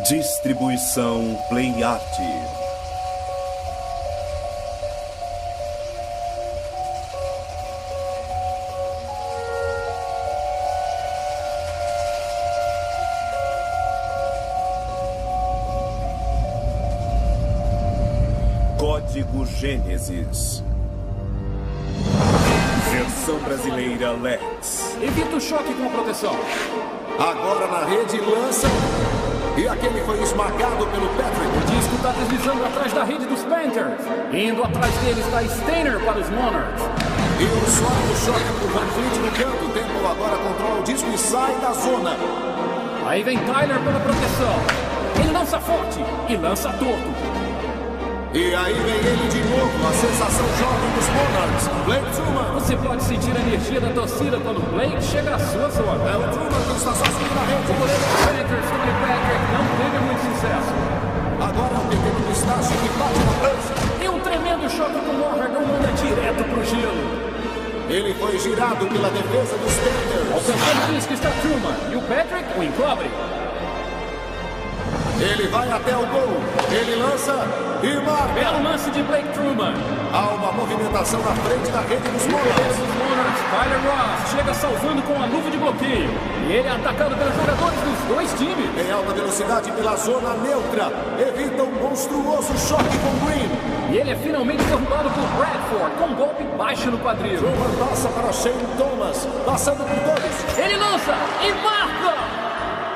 Distribuição Play Art. Código Gênesis. Versão brasileira Lex. Evita o choque com a proteção. Agora na rede, lança. E aquele foi esmagado pelo Patrick. O disco está deslizando atrás da rede dos Panthers. Indo atrás dele está Steiner para os Monarchs. E o suave do choque por Van Fleet no canto. O Temple agora controla o disco e sai da zona. Aí vem Tyler pela proteção. Ele lança forte e lança torto. E aí vem ele de novo, a sensação jovem dos Monarchs, Blake Truman. Você pode sentir a energia da torcida quando Blake chega à sua zona. É o Truman que está sozinho na rede. O goleiro dos Panthers, Tony Patrick, não teve muito sucesso. Agora o pequeno pistache que bate na lança. E um tremendo choque com o Morgan manda direto pro gelo. Ele foi girado pela defesa dos Panthers. Ao canto disco está Truman e o Patrick o encobre. Ele vai até o gol. Ele lança e marca. Belo lance de Blake Truman. Há uma movimentação na frente da rede dos Monarchs. Os Monarchs, Tyler Ross, chega salvando com a luva de bloqueio. E ele é atacado pelos jogadores dos dois times. Em alta velocidade pela zona neutra. Evita um monstruoso choque com Green. E ele é finalmente derrubado por Bradford com um golpe baixo no quadril. Truman passa para Shane Thomas, passando por todos. Ele lança e marca!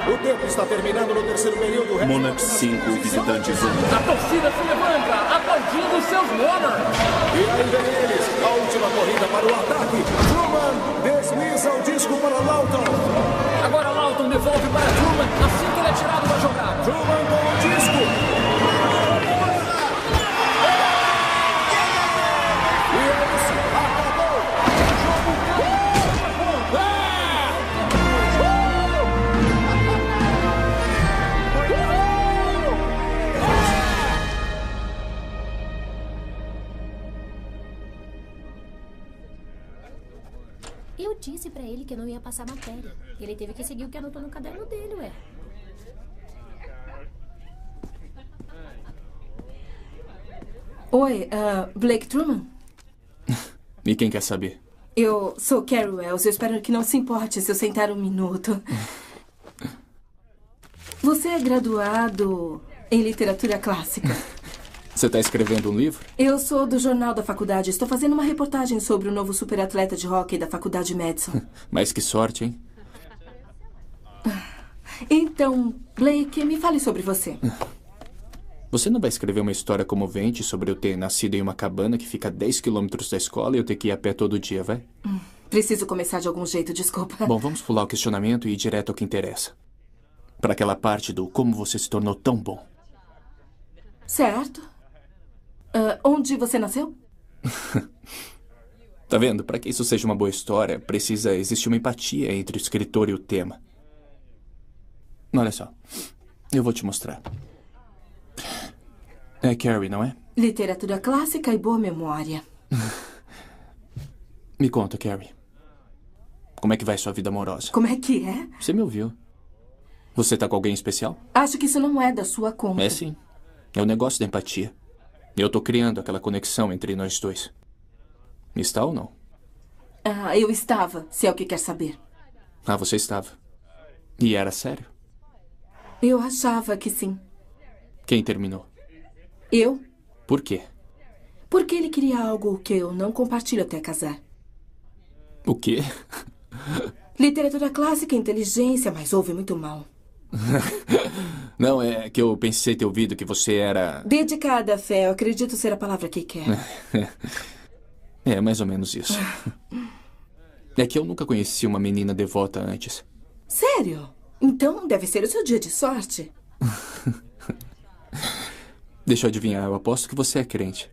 O tempo está terminando no terceiro período. Monarchs 5, visitantes 1. A torcida se levanta, aplaudindo seus Monarchs. E aí vem eles, a última corrida para o ataque. Truman desliza o disco para Lawton. Agora Lawton devolve para Truman assim que ele é tirado da jogada. Truman com o disco. E é isso, acabou. O jogo Eu disse pra ele que eu não ia passar matéria. Ele teve que seguir o que anotou no caderno dele, ué. Oi, Blake Truman? E quem quer saber? Eu sou Carrie Wells. Eu espero que não se importe se eu sentar um minuto. Você é graduado em literatura clássica? Você está escrevendo um livro? Eu sou do jornal da faculdade. Estou fazendo uma reportagem sobre o novo superatleta de hóquei da faculdade Madison. Mas que sorte, hein? Então, Blake, me fale sobre você. Você não vai escrever uma história comovente sobre eu ter nascido em uma cabana que fica a 10 quilômetros da escola e eu ter que ir a pé todo dia, vai? Preciso começar de algum jeito, desculpa. Bom, vamos pular o questionamento e ir direto ao que interessa. Para aquela parte do como você se tornou tão bom. Certo. Onde você nasceu? Tá vendo? Para que isso seja uma boa história, precisa existir uma empatia entre o escritor e o tema. Olha só. Eu vou te mostrar. É Carrie, não é? Literatura clássica e boa memória. Me conta, Carrie. Como é que vai sua vida amorosa? Como é que é? Você me ouviu. Você tá com alguém especial? Acho que isso não é da sua conta. É sim. É o negócio da empatia. Eu tô criando aquela conexão entre nós dois. Está ou não? Eu estava, se é o que quer saber. Ah, você estava. E era sério? Eu achava que sim. Quem terminou? Eu? Por quê? Porque ele queria algo que eu não compartilho até casar. O quê? Literatura clássica e inteligência, mas ouve muito mal. Não, é que eu pensei ter ouvido que você era... Dedicada à fé, eu acredito ser a palavra que quer. É, mais ou menos isso. É que eu nunca conheci uma menina devota antes. Sério? Então deve ser o seu dia de sorte. Deixa eu adivinhar, eu aposto que você é crente.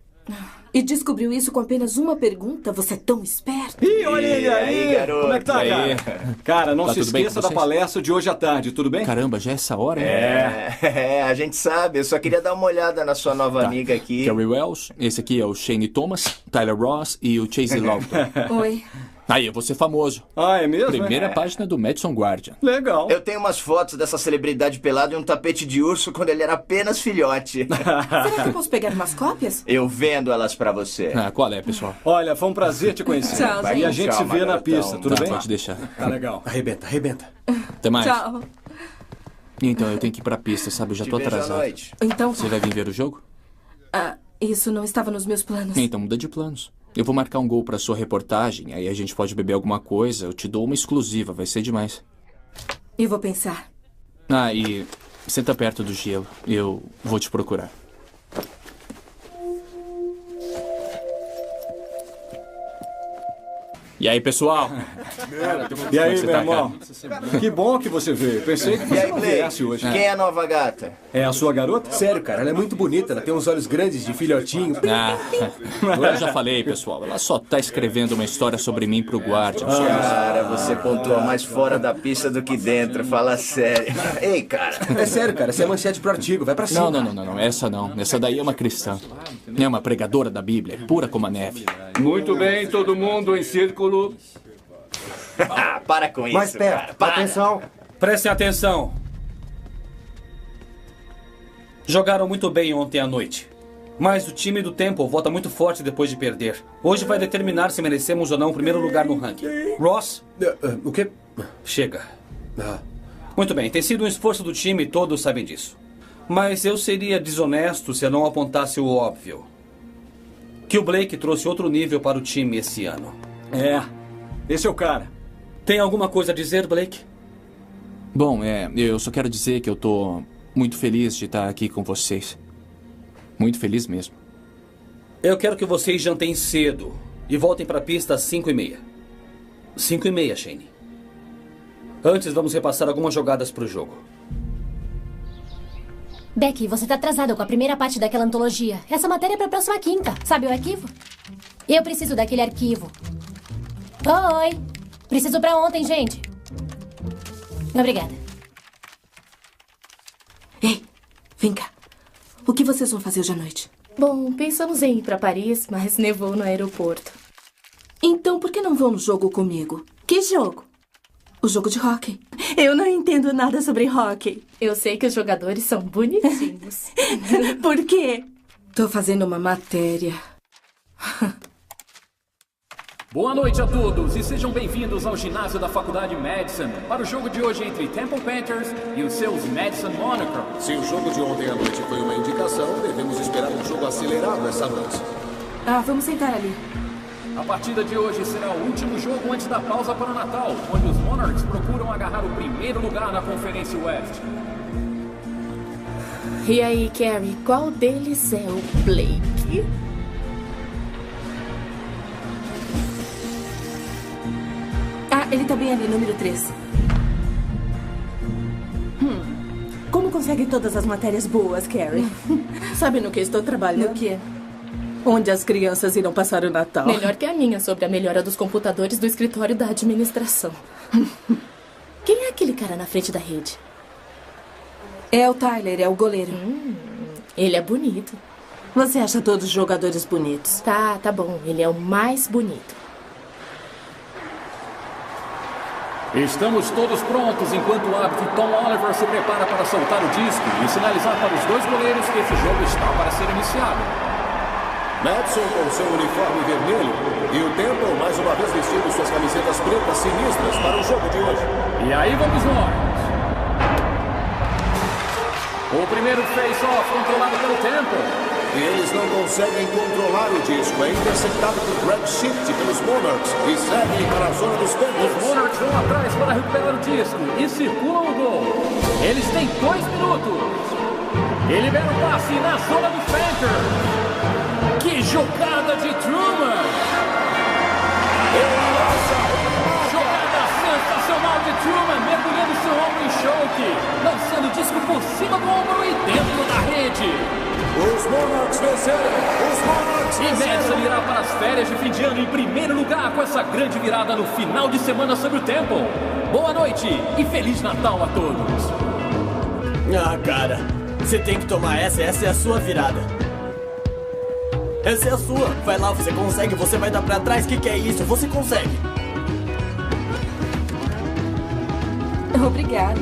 E descobriu isso com apenas uma pergunta? Você é tão esperto. Ih, olha ele aí! garoto. Como é que tá, Aí. cara? Cara, não Tá se tudo bem esqueça com da vocês? palestra de hoje à tarde, tudo bem? Caramba, já é essa hora, hein? A gente sabe. Eu só queria dar uma olhada na sua nova Tá. amiga aqui. Carrie Wells, esse aqui é o Shane Thomas, Tyler Ross e o Chase Lawton. Oi. Aí, eu vou ser famoso. Ah, é mesmo? Primeira página do Madison Guardian. Legal. Eu tenho umas fotos dessa celebridade pelada em um tapete de urso quando ele era apenas filhote. Será que eu posso pegar umas cópias? Eu vendo elas pra você. Ah, qual é, pessoal? Olha, foi um prazer te conhecer. Tchau, E a gente. gente se vê na Calma, pista, garotão. tudo Tá, bem? pode deixar. Tá legal. Arrebenta, arrebenta. Até mais. Tchau. Então, eu tenho que ir pra pista, sabe? Eu já Te tô vejo à atrasado. noite. Então, Você vai vir ver o jogo? isso não estava nos meus planos. Então, muda de planos. Eu vou marcar um gol pra sua reportagem, aí a gente pode beber alguma coisa. Eu te dou uma exclusiva, vai ser demais. Eu vou pensar. Ah, e senta perto do gelo. Eu vou te procurar. E aí, pessoal? E aí, você meu tá, irmão? Que bom que você veio. Pensei que E você aí, não viesse Blake? hoje. Quem é a nova gata? É a sua garota? Sério, cara, ela é muito bonita. Ela tem uns olhos grandes de filhotinho. Ah, eu já falei, pessoal. Ela só tá escrevendo uma história sobre mim pro Guardian. Cara, você pontua mais fora da pista do que dentro. Fala sério. Ei, cara. É sério, cara, essa é manchete pro artigo. Vai pra cima. Não. Essa não. Essa daí é uma cristã. É uma pregadora da Bíblia, pura como a neve. Muito bem, todo mundo em círculo. Ah, para com isso, Mais perto. cara. Para. Atenção. Prestem atenção. Jogaram muito bem ontem à noite. Mas o time do Temple volta muito forte depois de perder. Hoje vai determinar se merecemos ou não o primeiro lugar no ranking. Ross? O quê? Chega. Muito bem, tem sido um esforço do time e todos sabem disso. Mas eu seria desonesto se eu não apontasse o óbvio. Que o Blake trouxe outro nível para o time esse ano. É, esse é o cara. Tem alguma coisa a dizer, Blake? Bom, eu só quero dizer que eu tô muito feliz de estar aqui com vocês. Muito feliz mesmo. Eu quero que vocês jantem cedo e voltem para a pista às 5h30. 5h30, Shane. Antes, vamos repassar algumas jogadas para o jogo. Becky, você tá atrasada com a primeira parte daquela antologia. Essa matéria é pra próxima quinta. Sabe o arquivo? Eu preciso daquele arquivo. Oi. Preciso pra ontem, gente. Obrigada. Ei, vem cá. O que vocês vão fazer hoje à noite? Bom, pensamos em ir pra Paris, mas nevou no aeroporto. Então, por que não vão no jogo comigo? Que jogo? O jogo de hóquei. Eu não entendo nada sobre hóquei. Eu sei que os jogadores são bonitinhos. Por quê? Tô fazendo uma matéria. Boa noite a todos e sejam bem-vindos ao ginásio da Faculdade Madison para o jogo de hoje entre Temple Panthers e os seus Madison Monarchs. Se o jogo de ontem à noite foi uma indicação, devemos esperar um jogo acelerado essa noite. Vamos sentar ali. A partida de hoje será o último jogo antes da pausa para o Natal, onde os Monarchs procuram agarrar o primeiro lugar na Conferência West. E aí, Carrie, qual deles é o Blake? Ele tá bem ali, número 3. Como consegue todas as matérias boas, Carrie? Sabe no que estou trabalhando? No quê? Onde as crianças irão passar o Natal. Melhor que a minha, sobre a melhora dos computadores do escritório da administração. Quem é aquele cara na frente da rede? É o Tyler, é o goleiro. Ele é bonito. Você acha todos os jogadores bonitos? Tá bom. Ele é o mais bonito. Estamos todos prontos enquanto o árbitro Tom Oliver se prepara para soltar o disco e sinalizar para os dois goleiros que esse jogo está para ser iniciado. Madison com seu uniforme vermelho e o Temple mais uma vez vestindo suas camisetas pretas sinistras para o jogo de hoje. E aí vamos nós. O primeiro face-off controlado pelo Temple. E eles não conseguem controlar o disco. É interceptado por Greg Shift pelos Monarchs e segue para a zona dos Panthers. Os Monarchs vão atrás para recuperar o disco e circulam o gol. Eles têm 2 minutos. E libera o passe na zona dos Panthers. Que jogada de Truman! Jogada sensacional de Truman, mergulhando seu ombro em choque, lançando o disco por cima do ombro e dentro da rede. Os Monarchs venceram! Os Monarchs E Madison irá para as férias de fim de ano em primeiro lugar com essa grande virada no final de semana sobre o Temple. Boa noite e Feliz Natal a todos! Cara, você tem que tomar essa é a sua virada. Essa é a sua. Vai lá, você consegue, você vai dar pra trás. Que é isso? Você consegue. Obrigada.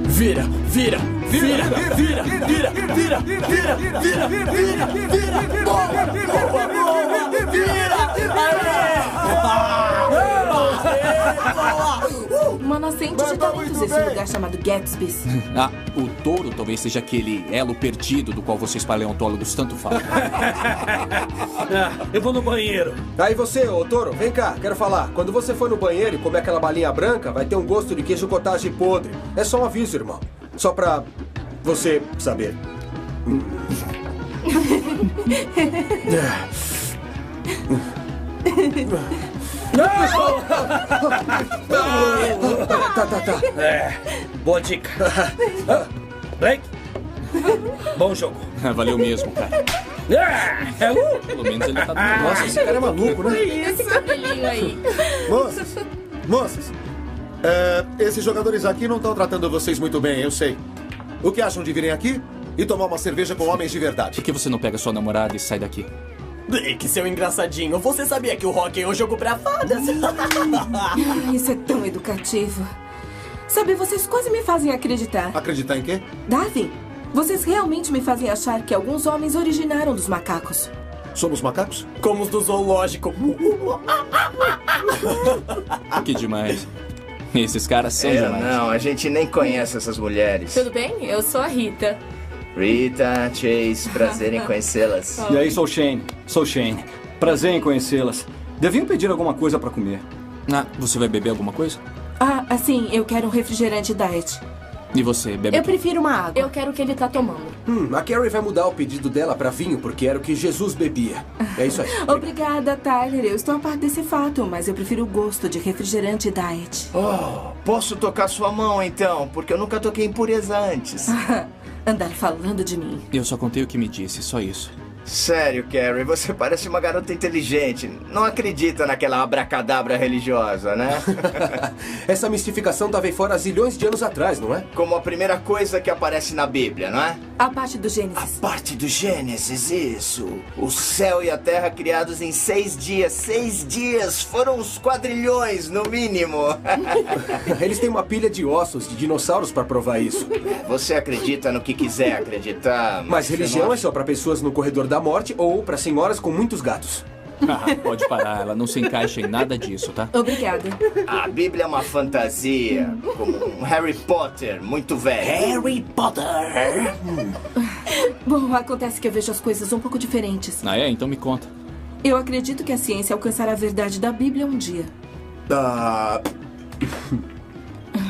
Vira, vira, vira, vira, vira, vira, vira, vira, vira, vira. Boa, boa, boa, vira. Uma nascente de talentos esse lugar chamado Gatsby's. Ah, o touro talvez seja aquele elo perdido do qual vocês paleontólogos tanto falam. Eu vou no banheiro. Aí você, ô touro, vem cá, quero falar. Quando você for no banheiro e comer aquela balinha branca, vai ter um gosto de queijo cottage podre. É só um aviso, irmão. Só pra você saber. Tá. Boa dica. Blake? Bom jogo. Valeu mesmo, cara. Pelo menos ele tá do Nossa, esse cara é maluco, né? Esse cabelinho aí. Moças, esses jogadores aqui não estão tratando vocês muito bem, eu sei. O que acham de virem aqui e tomar uma cerveja com homens de verdade? Por que você não pega sua namorada e sai daqui? Blake, seu engraçadinho, você sabia que o hockey é um jogo pra fadas? Isso é tão educativo. Sabe, vocês quase me fazem acreditar. Acreditar em quê? Darwin, vocês realmente me fazem achar que alguns homens originaram dos macacos. Somos macacos? Como os do zoológico. Que demais. Esses caras são demais. Não, a gente nem conhece essas mulheres. Tudo bem? Eu sou a Rita. Rita, Chase, prazer em conhecê-las. E aí, sou Shane. Sou Shane. Prazer em conhecê-las. Deviam pedir alguma coisa pra comer. Ah, você vai beber alguma coisa? Ah, assim, eu quero um refrigerante diet. E você, bebe Eu o quê? prefiro uma água. Eu quero o que ele tá tomando. A Carrie vai mudar o pedido dela pra vinho porque era o que Jesus bebia. É isso aí. Obrigada, Tyler. Eu estou a par desse fato, mas eu prefiro o gosto de refrigerante diet. Oh, posso tocar sua mão então? Porque eu nunca toquei em pureza antes. Andar falando de mim. Eu só contei o que me disse, só isso. Sério, Carrie, você parece uma garota inteligente. Não acredita naquela abracadabra religiosa, né? Essa mistificação estava aí fora há zilhões de anos atrás, não é? Como a primeira coisa que aparece na Bíblia, não é? A parte do Gênesis. A parte do Gênesis, isso. O céu e a terra criados em 6 dias. 6 dias! Foram uns quadrilhões, no mínimo. Eles têm uma pilha de ossos de dinossauros para provar isso. Você acredita no que quiser acreditar. Mas religião é só para pessoas no corredor da morte ou para senhoras com muitos gatos. Pode parar, ela não se encaixa em nada disso, tá? Obrigada. A Bíblia é uma fantasia, como um Harry Potter muito velho. Harry Potter! Bom, acontece que eu vejo as coisas um pouco diferentes. Ah, é? Então me conta. Eu acredito que a ciência alcançará a verdade da Bíblia um dia.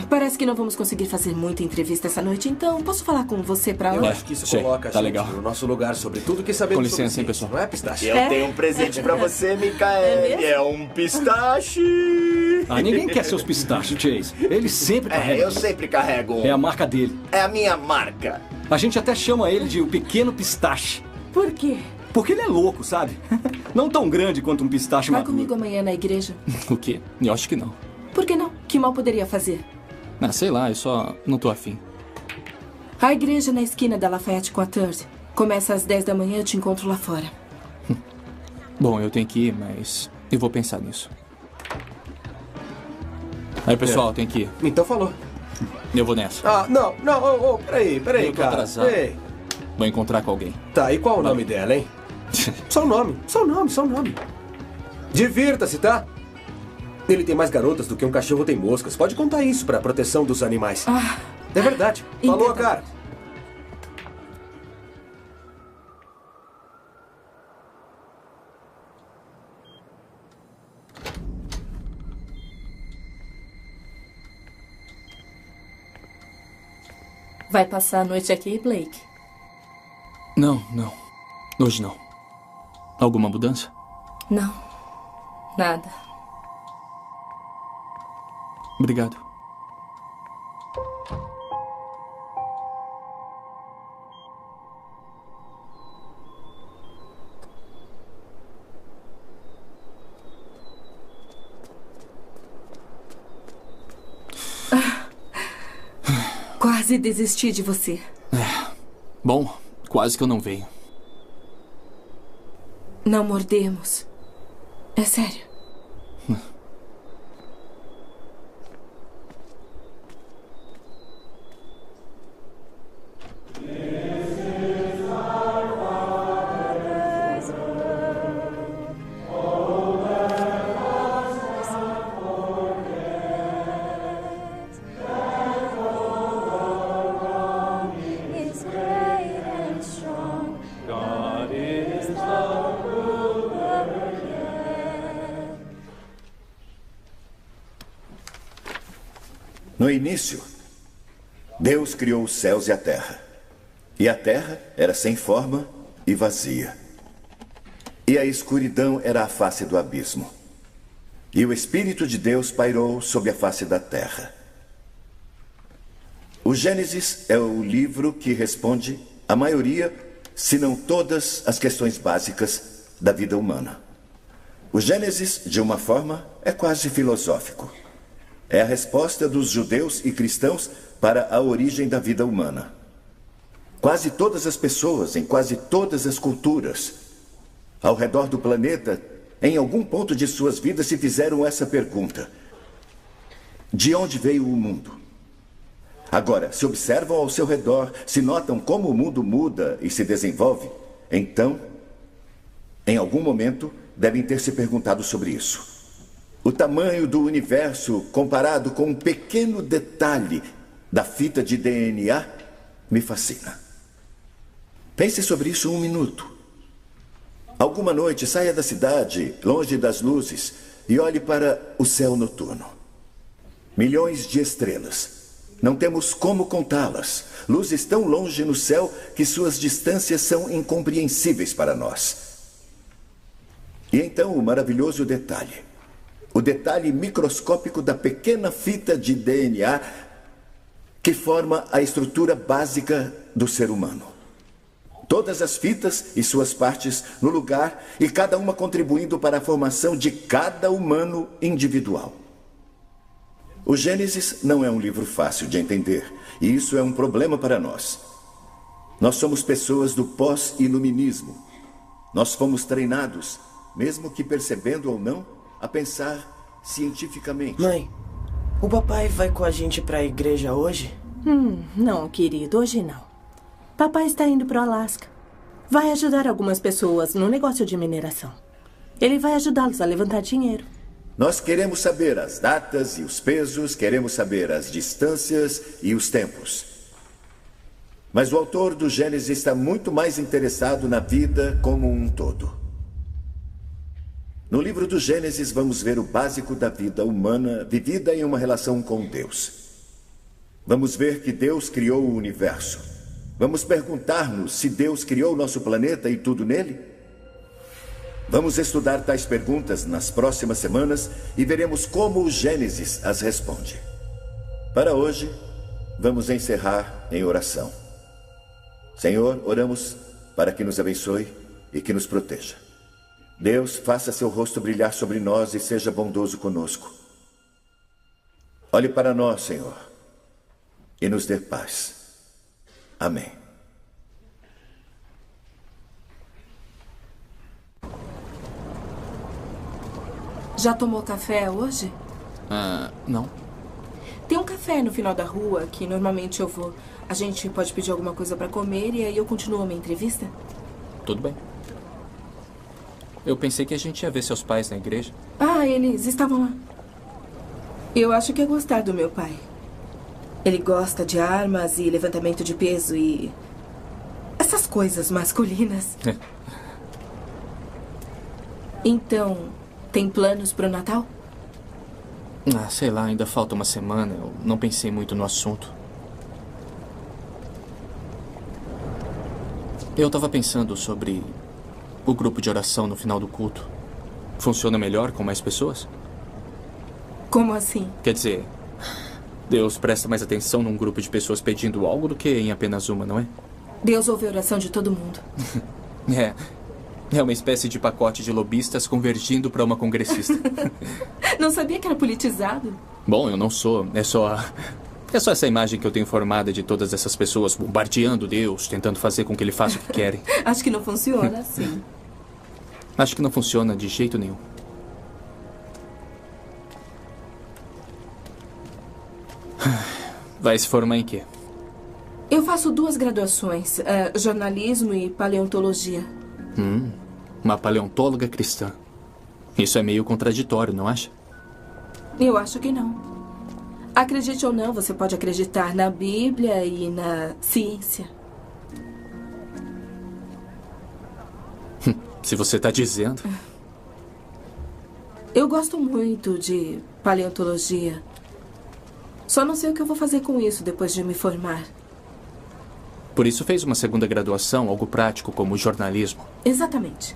Parece que não vamos conseguir fazer muita entrevista essa noite, então posso falar com você pra Eu lá? acho que isso coloca a gente no nosso lugar sobre tudo que sabemos. Com licença, sobre hein, pessoal. Não é, Pistache? Eu tenho um presente pra você, Micael. É um pistache. Ah, ninguém quer seus pistachos, Chase. Ele sempre carrega. Eu sempre carrego um. É a marca dele. É a minha marca. A gente até chama ele de o pequeno pistache. Por quê? Porque ele é louco, sabe? Não tão grande quanto um pistache Vai maduro. comigo amanhã na igreja? O quê? Eu acho que não. Por que não? Que mal poderia fazer? Ah, sei lá, eu só não tô afim. A igreja na esquina da Lafayette com a Third. Começa às 10 da manhã, eu te encontro lá fora. Bom, eu tenho que ir, mas eu vou pensar nisso. Aí, pessoal, tem que ir. Então falou. Eu vou nessa. Ah, não, peraí, Eu tô cara. atrasado. Ei. Vou encontrar com alguém. Tá, e qual o nome dela, hein? Só o nome. Divirta-se, tá? Ele tem mais garotas do que um cachorro tem moscas. Pode contar isso pra proteção dos animais. É verdade. Falou, cara. Vai passar a noite aqui, Blake? Não. Hoje não. Alguma mudança? Não. Nada. Obrigado. Quase desisti de você. Bom, quase que eu não venho. Não mordemos. É sério. No início, Deus criou os céus e a terra. E a terra era sem forma e vazia. E a escuridão era a face do abismo. E o Espírito de Deus pairou sobre a face da terra. O Gênesis é o livro que responde a maioria, se não todas, as questões básicas da vida humana. O Gênesis, de uma forma, é quase filosófico. É a resposta dos judeus e cristãos para a origem da vida humana. Quase todas as pessoas, em quase todas as culturas, ao redor do planeta, em algum ponto de suas vidas se fizeram essa pergunta: de onde veio o mundo? Agora, se observam ao seu redor, se notam como o mundo muda e se desenvolve, então, em algum momento, devem ter se perguntado sobre isso. O tamanho do universo comparado com um pequeno detalhe da fita de DNA me fascina. Pense sobre isso um minuto. Alguma noite, saia da cidade, longe das luzes, e olhe para o céu noturno. Milhões de estrelas. Não temos como contá-las. Luzes tão longe no céu que suas distâncias são incompreensíveis para nós. E então o maravilhoso detalhe. O detalhe microscópico da pequena fita de DNA que forma a estrutura básica do ser humano. Todas as fitas e suas partes no lugar e cada uma contribuindo para a formação de cada humano individual. O Gênesis não é um livro fácil de entender, e isso é um problema para nós. Nós somos pessoas do pós-iluminismo. Nós fomos treinados, mesmo que percebendo ou não, a pensar cientificamente. Mãe, o papai vai com a gente para a igreja hoje? Não, querido, hoje não. Papai está indo para o Alasca. Vai ajudar algumas pessoas no negócio de mineração. Ele vai ajudá-los a levantar dinheiro. Nós queremos saber as datas e os pesos, queremos saber as distâncias e os tempos. Mas o autor do Gênesis está muito mais interessado na vida como um todo. No livro do Gênesis, vamos ver o básico da vida humana vivida em uma relação com Deus. Vamos ver que Deus criou o universo. Vamos perguntar-nos se Deus criou nosso planeta e tudo nele? Vamos estudar tais perguntas nas próximas semanas e veremos como o Gênesis as responde. Para hoje, vamos encerrar em oração. Senhor, oramos para que nos abençoe e que nos proteja. Deus, faça seu rosto brilhar sobre nós e seja bondoso conosco. Olhe para nós, Senhor, e nos dê paz. Amém. Já tomou café hoje? Não. Tem um café no final da rua que normalmente eu vou. A gente pode pedir alguma coisa para comer e aí eu continuo a minha entrevista? Tudo bem. Eu pensei que a gente ia ver seus pais na igreja. Eles estavam lá. Eu acho que ia gostar do meu pai. Ele gosta de armas e levantamento de peso e essas coisas masculinas. Então, tem planos para o Natal? Sei lá, ainda falta uma semana. Eu não pensei muito no assunto. Eu estava pensando sobre o grupo de oração no final do culto. Funciona melhor com mais pessoas? Como assim? Quer dizer, Deus presta mais atenção num grupo de pessoas pedindo algo do que em apenas uma, não é? Deus ouve a oração de todo mundo. É uma espécie de pacote de lobistas convergindo para uma congressista. Não sabia que era politizado? Bom, eu não sou. É só essa imagem que eu tenho formada de todas essas pessoas bombardeando Deus, tentando fazer com que ele faça o que querem. Acho que não funciona assim. Acho que não funciona de jeito nenhum. Vai se formar em quê? Eu faço 2 graduações, jornalismo e paleontologia. Uma paleontóloga cristã. Isso é meio contraditório, não acha? Eu acho que não. Acredite ou não, você pode acreditar na Bíblia e na ciência. Se você está dizendo. Eu gosto muito de paleontologia. Só não sei o que eu vou fazer com isso depois de me formar. Por isso fez uma segunda graduação, algo prático como jornalismo. Exatamente.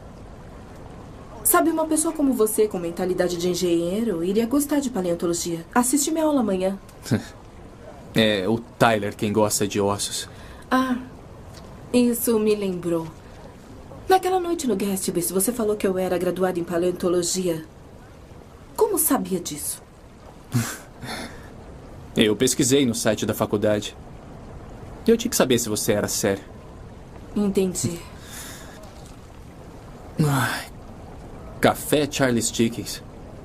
Sabe, uma pessoa como você, com mentalidade de engenheiro, iria gostar de paleontologia. Assiste minha aula amanhã. É o Tyler quem gosta de ossos. Ah, isso me lembrou. Naquela noite no Gatsby's, você falou que eu era graduada em paleontologia. Como sabia disso? Eu pesquisei no site da faculdade. Eu tinha que saber se você era sério. Entendi. Ai, café Charles Dickens.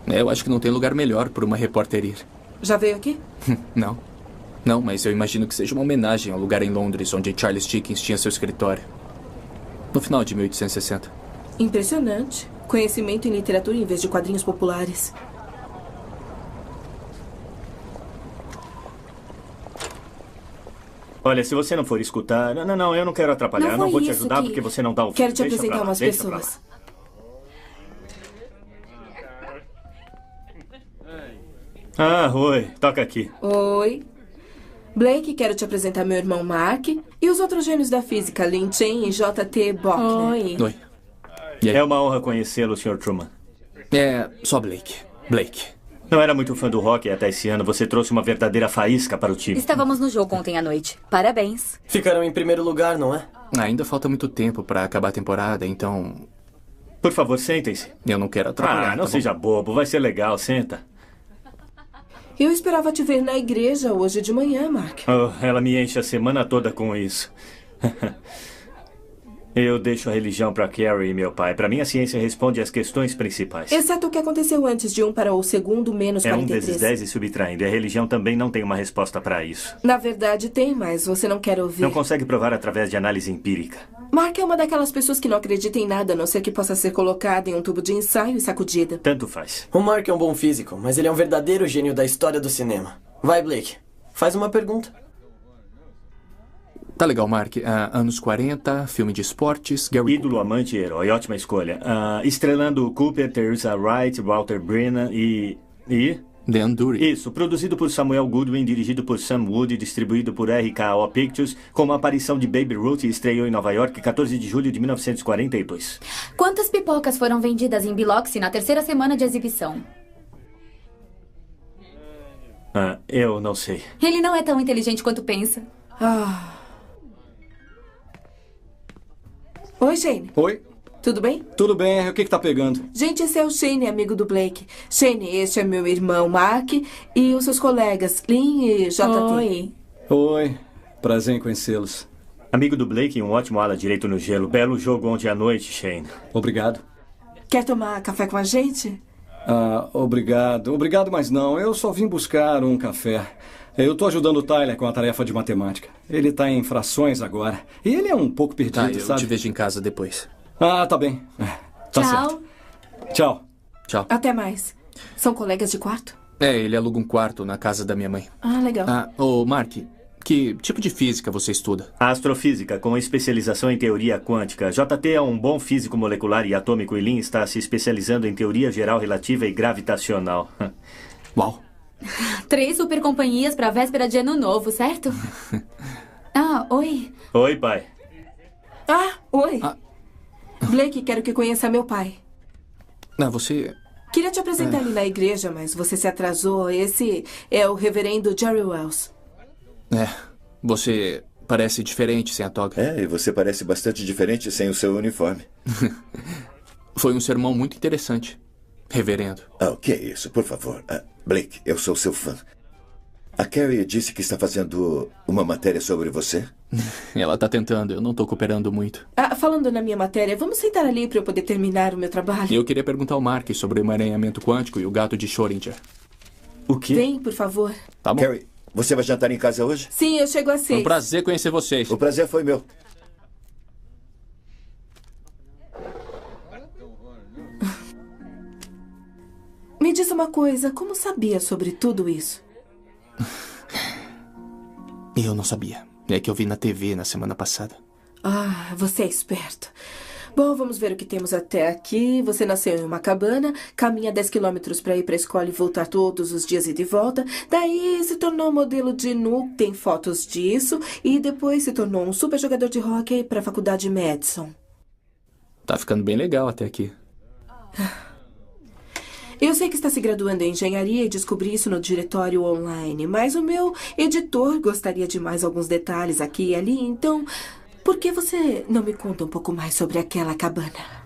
Eu acho que não tem lugar melhor para uma repórter ir. Já veio aqui? Não. Não, mas eu imagino que seja uma homenagem ao lugar em Londres onde Charles Dickens tinha seu escritório. No final de 1860. Impressionante. Conhecimento em literatura em vez de quadrinhos populares. Olha, se você não for escutar... Não, eu não quero atrapalhar. Eu não vou te ajudar porque você não dá o fim. Quero te Deixa apresentar pra lá, umas deixa pra pessoas. lá. Ah, oi. Toca aqui. Oi. Blake, quero te apresentar meu irmão Mark e os outros gênios da física, Lin Chen e J.T. Bockner. Oi. É uma honra conhecê-lo, Sr. Truman. É só Blake. Não era muito fã do rock até esse ano. Você trouxe uma verdadeira faísca para o time. Estávamos no jogo ontem à noite. Parabéns. Ficaram em primeiro lugar, não é? Ainda falta muito tempo para acabar a temporada, então... Por favor, sentem-se. Eu não quero atrapalhar. Não seja bobo. Vai ser legal. Senta. Eu esperava te ver na igreja hoje de manhã, Mark. Oh, ela me enche a semana toda com isso. Eu deixo a religião para Carrie e meu pai. Para mim, a ciência responde às questões principais. Exceto o que aconteceu antes de 1 para o segundo menos 43. É 1 vezes 10 e subtraindo. E a religião também não tem uma resposta para isso. Na verdade, tem, mas você não quer ouvir. Não consegue provar através de análise empírica. Mark é uma daquelas pessoas que não acredita em nada, a não ser que possa ser colocada em um tubo de ensaio e sacudida. Tanto faz. O Mark é um bom físico, mas ele é um verdadeiro gênio da história do cinema. Vai, Blake. Faz uma pergunta. Tá legal, Mark. Anos 40, filme de esportes, Gary Ídolo, Cooper. amante e herói. Ótima escolha. Estrelando Cooper, Teresa Wright, Walter Brennan e... Dan Dury. Isso, produzido por Samuel Goodwin, dirigido por Sam Wood, distribuído por RKO Pictures, com uma aparição de Baby Ruth e estreou em Nova York 14 de julho de 1942. Quantas pipocas foram vendidas em Biloxi na terceira semana de exibição? Eu não sei. Ele não é tão inteligente quanto pensa. Oi, Shane. Oi. Tudo bem? Tudo bem. O que tá pegando? Gente, esse é o Shane, amigo do Blake. Shane, este é meu irmão Mark e os seus colegas Lin e J.T. Oi. Prazer em conhecê-los. Amigo do Blake e um ótimo ala direito no gelo. Belo jogo ontem à noite, Shane. Obrigado. Quer tomar café com a gente? Obrigado. Obrigado, mas não. Eu só vim buscar um café. Eu tô ajudando o Tyler com a tarefa de matemática. Ele tá em frações agora. E ele é um pouco perdido, eu sabe? te vejo em casa depois. Tá bem. Tá Tchau. Certo. Tchau. Até mais. São colegas de quarto? Ele aluga um quarto na casa da minha mãe. Legal. Mark, que tipo de física você estuda? Astrofísica, com especialização em teoria quântica. JT é um bom físico molecular e atômico e Lin está se especializando em teoria geral relativa e gravitacional. Uau. 3 supercompanhias para a véspera de ano novo, certo? Oi. Oi, pai. Oi. Blake, quero que conheça meu pai. Você... Queria te apresentar ele na igreja, mas você se atrasou. Esse é o reverendo Jerry Wells. Você parece diferente sem a toga. E você parece bastante diferente sem o seu uniforme. Foi um sermão muito interessante, reverendo. O que é isso? Por favor. Blake, eu sou seu fã. A Carrie disse que está fazendo uma matéria sobre você? Ela tá tentando, eu não tô cooperando muito. Falando na minha matéria, vamos sentar ali para eu poder terminar o meu trabalho? Eu queria perguntar ao Mark sobre o emaranhamento quântico e o gato de Schrödinger. O quê? Vem, por favor. Tá bom. Carrie, você vai jantar em casa hoje? Sim, eu chego às 6. Foi um prazer conhecer vocês. O prazer foi meu. Me diz uma coisa, como sabia sobre tudo isso? Eu não sabia. É que eu vi na TV na semana passada. Você é esperto. Bom, vamos ver o que temos até aqui. Você nasceu em uma cabana, caminha 10 quilômetros para ir para a escola e voltar todos os dias e de volta. Daí se tornou modelo de nu, tem fotos disso. E depois se tornou um super jogador de hóquei para a faculdade Madison. Tá ficando bem legal até aqui. Eu sei que está se graduando em engenharia e descobri isso no diretório online, mas o meu editor gostaria de mais alguns detalhes aqui e ali, então por que você não me conta um pouco mais sobre aquela cabana?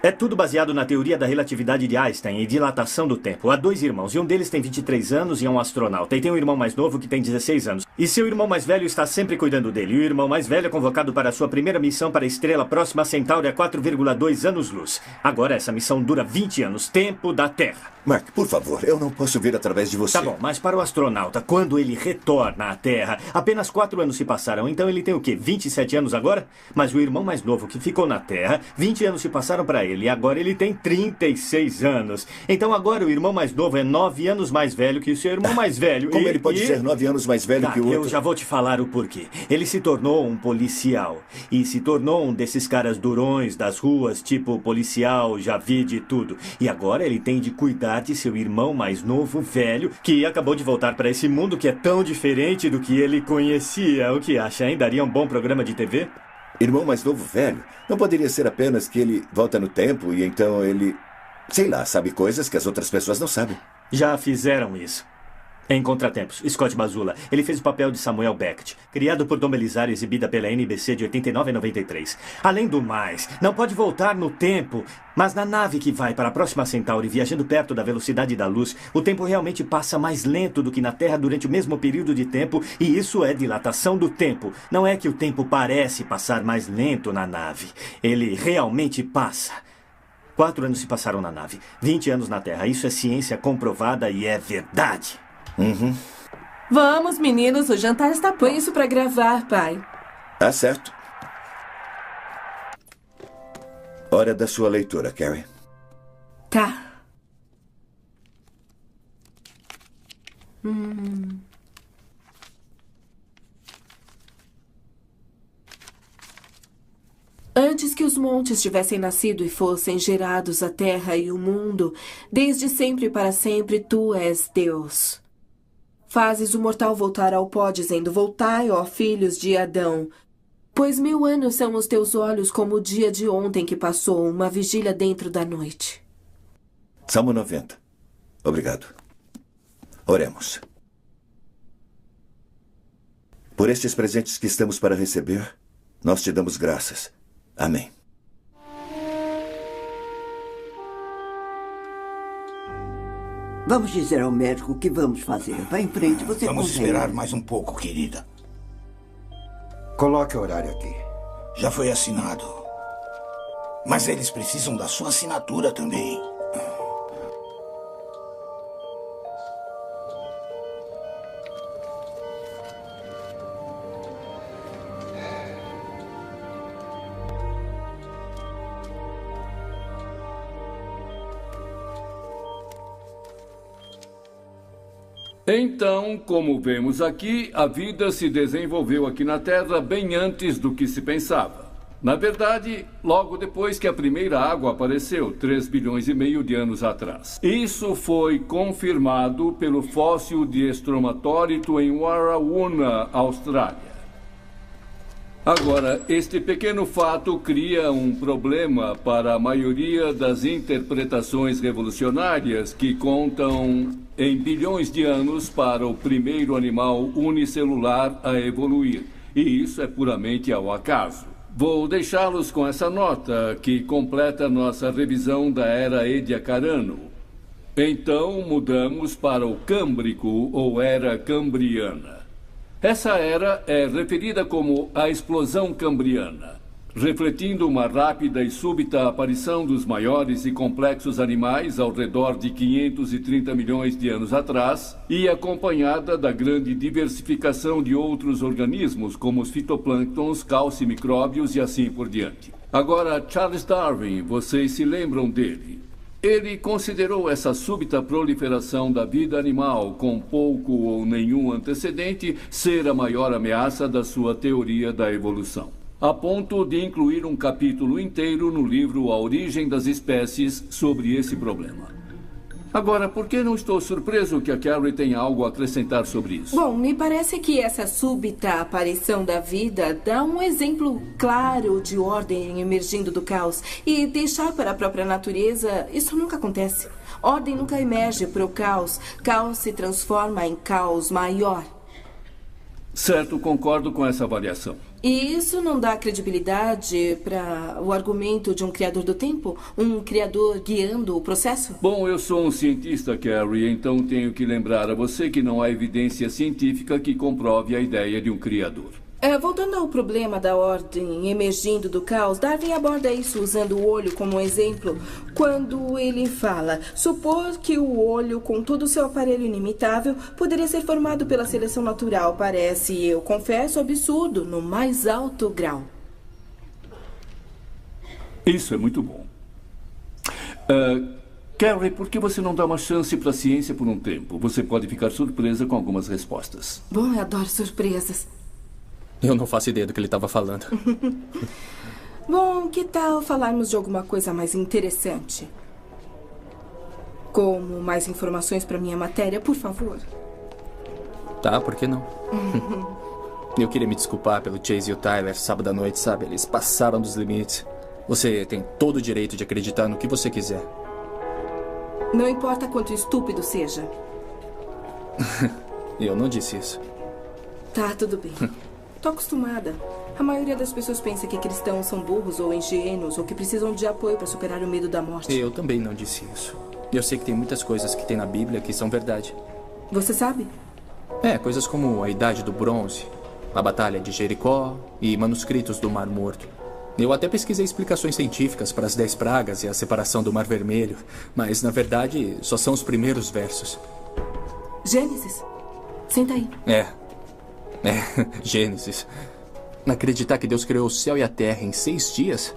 É tudo baseado na teoria da relatividade de Einstein e dilatação do tempo. Há 2 irmãos, e um deles tem 23 anos e é um astronauta. E tem um irmão mais novo que tem 16 anos. E seu irmão mais velho está sempre cuidando dele. E o irmão mais velho é convocado para a sua primeira missão para a estrela próxima a Centauri a 4,2 anos-luz. Agora essa missão dura 20 anos, tempo da Terra. Mark, por favor, eu não posso ver através de você. Tá bom, mas para o astronauta, quando ele retorna à Terra, apenas 4 anos se passaram. Então ele tem o quê? 27 anos agora? Mas o irmão mais novo que ficou na Terra, 20 anos se passaram para ele. E agora ele tem 36 anos. Então agora o irmão mais novo é 9 anos mais velho que o seu irmão mais velho. Como ele pode ser 9 anos mais velho que o outro? Eu já vou te falar o porquê. Ele se tornou um policial. E se tornou um desses caras durões das ruas, tipo policial, já vi de tudo. E agora ele tem de cuidar de seu irmão mais novo, velho, que acabou de voltar para esse mundo que é tão diferente do que ele conhecia. O que acha, hein? Daria um bom programa de TV? Irmão mais novo, velho? Não poderia ser apenas que ele volta no tempo e então ele, sei lá, sabe coisas que as outras pessoas não sabem. Já fizeram isso. Em Contratempos, Scott Bakula. Ele fez o papel de Samuel Beckett, criado por Dom Belisário, exibida pela NBC de 89 a 93. Além do mais, não pode voltar no tempo, mas na nave que vai para a próxima Centauri, viajando perto da velocidade da luz, o tempo realmente passa mais lento do que na Terra durante o mesmo período de tempo, e isso é dilatação do tempo. Não é que o tempo parece passar mais lento na nave. Ele realmente passa. 4 anos se passaram na nave, 20 anos na Terra. Isso é ciência comprovada e é verdade. Uhum. Vamos, meninos, o jantar está pronto. Põe isso para gravar, pai. Tá certo. Hora da sua leitura, Carrie. Tá. Antes que os montes tivessem nascido e fossem gerados a terra e o mundo, desde sempre e para sempre tu és Deus. Fazes o mortal voltar ao pó, dizendo: voltai, ó filhos de Adão. Pois 1000 anos são os teus olhos como o dia de ontem que passou, uma vigília dentro da noite. Salmo 90. Obrigado. Oremos. Por estes presentes que estamos para receber, nós te damos graças. Amém. Vamos dizer ao médico o que vamos fazer. Vá em frente, você Vamos consegue. esperar mais um pouco, querida. Coloque o horário aqui. Já foi assinado. Mas eles precisam da sua assinatura também. Então, como vemos aqui, a vida se desenvolveu aqui na Terra bem antes do que se pensava. Na verdade, logo depois que a primeira água apareceu, 3,5 bilhões de anos atrás. Isso foi confirmado pelo fóssil de Stromatórito em Warrawoona, Austrália. Agora, este pequeno fato cria um problema para a maioria das interpretações revolucionárias que contam em bilhões de anos para o primeiro animal unicelular a evoluir. E isso é puramente ao acaso. Vou deixá-los com essa nota que completa nossa revisão da Era Ediacarano. Então, mudamos para o Câmbrico ou Era Cambriana. Essa era é referida como a explosão cambriana, refletindo uma rápida e súbita aparição dos maiores e complexos animais ao redor de 530 milhões de anos atrás e acompanhada da grande diversificação de outros organismos, como os fitoplânctons, calcimicróbios e assim por diante. Agora, Charles Darwin, vocês se lembram dele? Ele considerou essa súbita proliferação da vida animal, com pouco ou nenhum antecedente, ser a maior ameaça da sua teoria da evolução, a ponto de incluir um capítulo inteiro no livro A Origem das Espécies sobre esse problema. Agora, por que não estou surpreso que a Carrie tenha algo a acrescentar sobre isso? Bom, me parece que essa súbita aparição da vida dá um exemplo claro de ordem emergindo do caos. E deixar para a própria natureza, isso nunca acontece. Ordem nunca emerge para o caos. Caos se transforma em caos maior. Certo, concordo com essa avaliação. E isso não dá credibilidade para o argumento de um criador do tempo? Um criador guiando o processo? Bom, eu sou um cientista, Carrie, então tenho que lembrar a você que não há evidência científica que comprove a ideia de um criador. Voltando ao problema da ordem emergindo do caos, Darwin aborda isso usando o olho como exemplo quando ele fala: supor que o olho, com todo o seu aparelho inimitável, poderia ser formado pela seleção natural. Parece, eu confesso, absurdo no mais alto grau. Isso é muito bom. Carrie, por que você não dá uma chance para a ciência por um tempo? Você pode ficar surpresa com algumas respostas. Bom, eu adoro surpresas. Eu não faço ideia do que ele estava falando. Bom, que tal falarmos de alguma coisa mais interessante? Como mais informações para minha matéria, por favor. Tá, por que não? Eu queria me desculpar pelo Chase e o Tyler sábado à noite, sabe? Eles passaram dos limites. Você tem todo o direito de acreditar no que você quiser. Não importa quanto estúpido seja. Eu não disse isso. Tá, tudo bem. Tô acostumada. A maioria das pessoas pensa que cristãos são burros ou ingênuos ou que precisam de apoio para superar o medo da morte. Eu também não disse isso. Eu sei que tem muitas coisas que tem na Bíblia que são verdade. Você sabe? Coisas como a Idade do Bronze, a Batalha de Jericó e manuscritos do Mar Morto. Eu até pesquisei explicações científicas para as 10 pragas e a separação do Mar Vermelho, mas, na verdade, só são os primeiros versos. Gênesis. Senta aí. Gênesis. Acreditar que Deus criou o céu e a terra em 6 dias?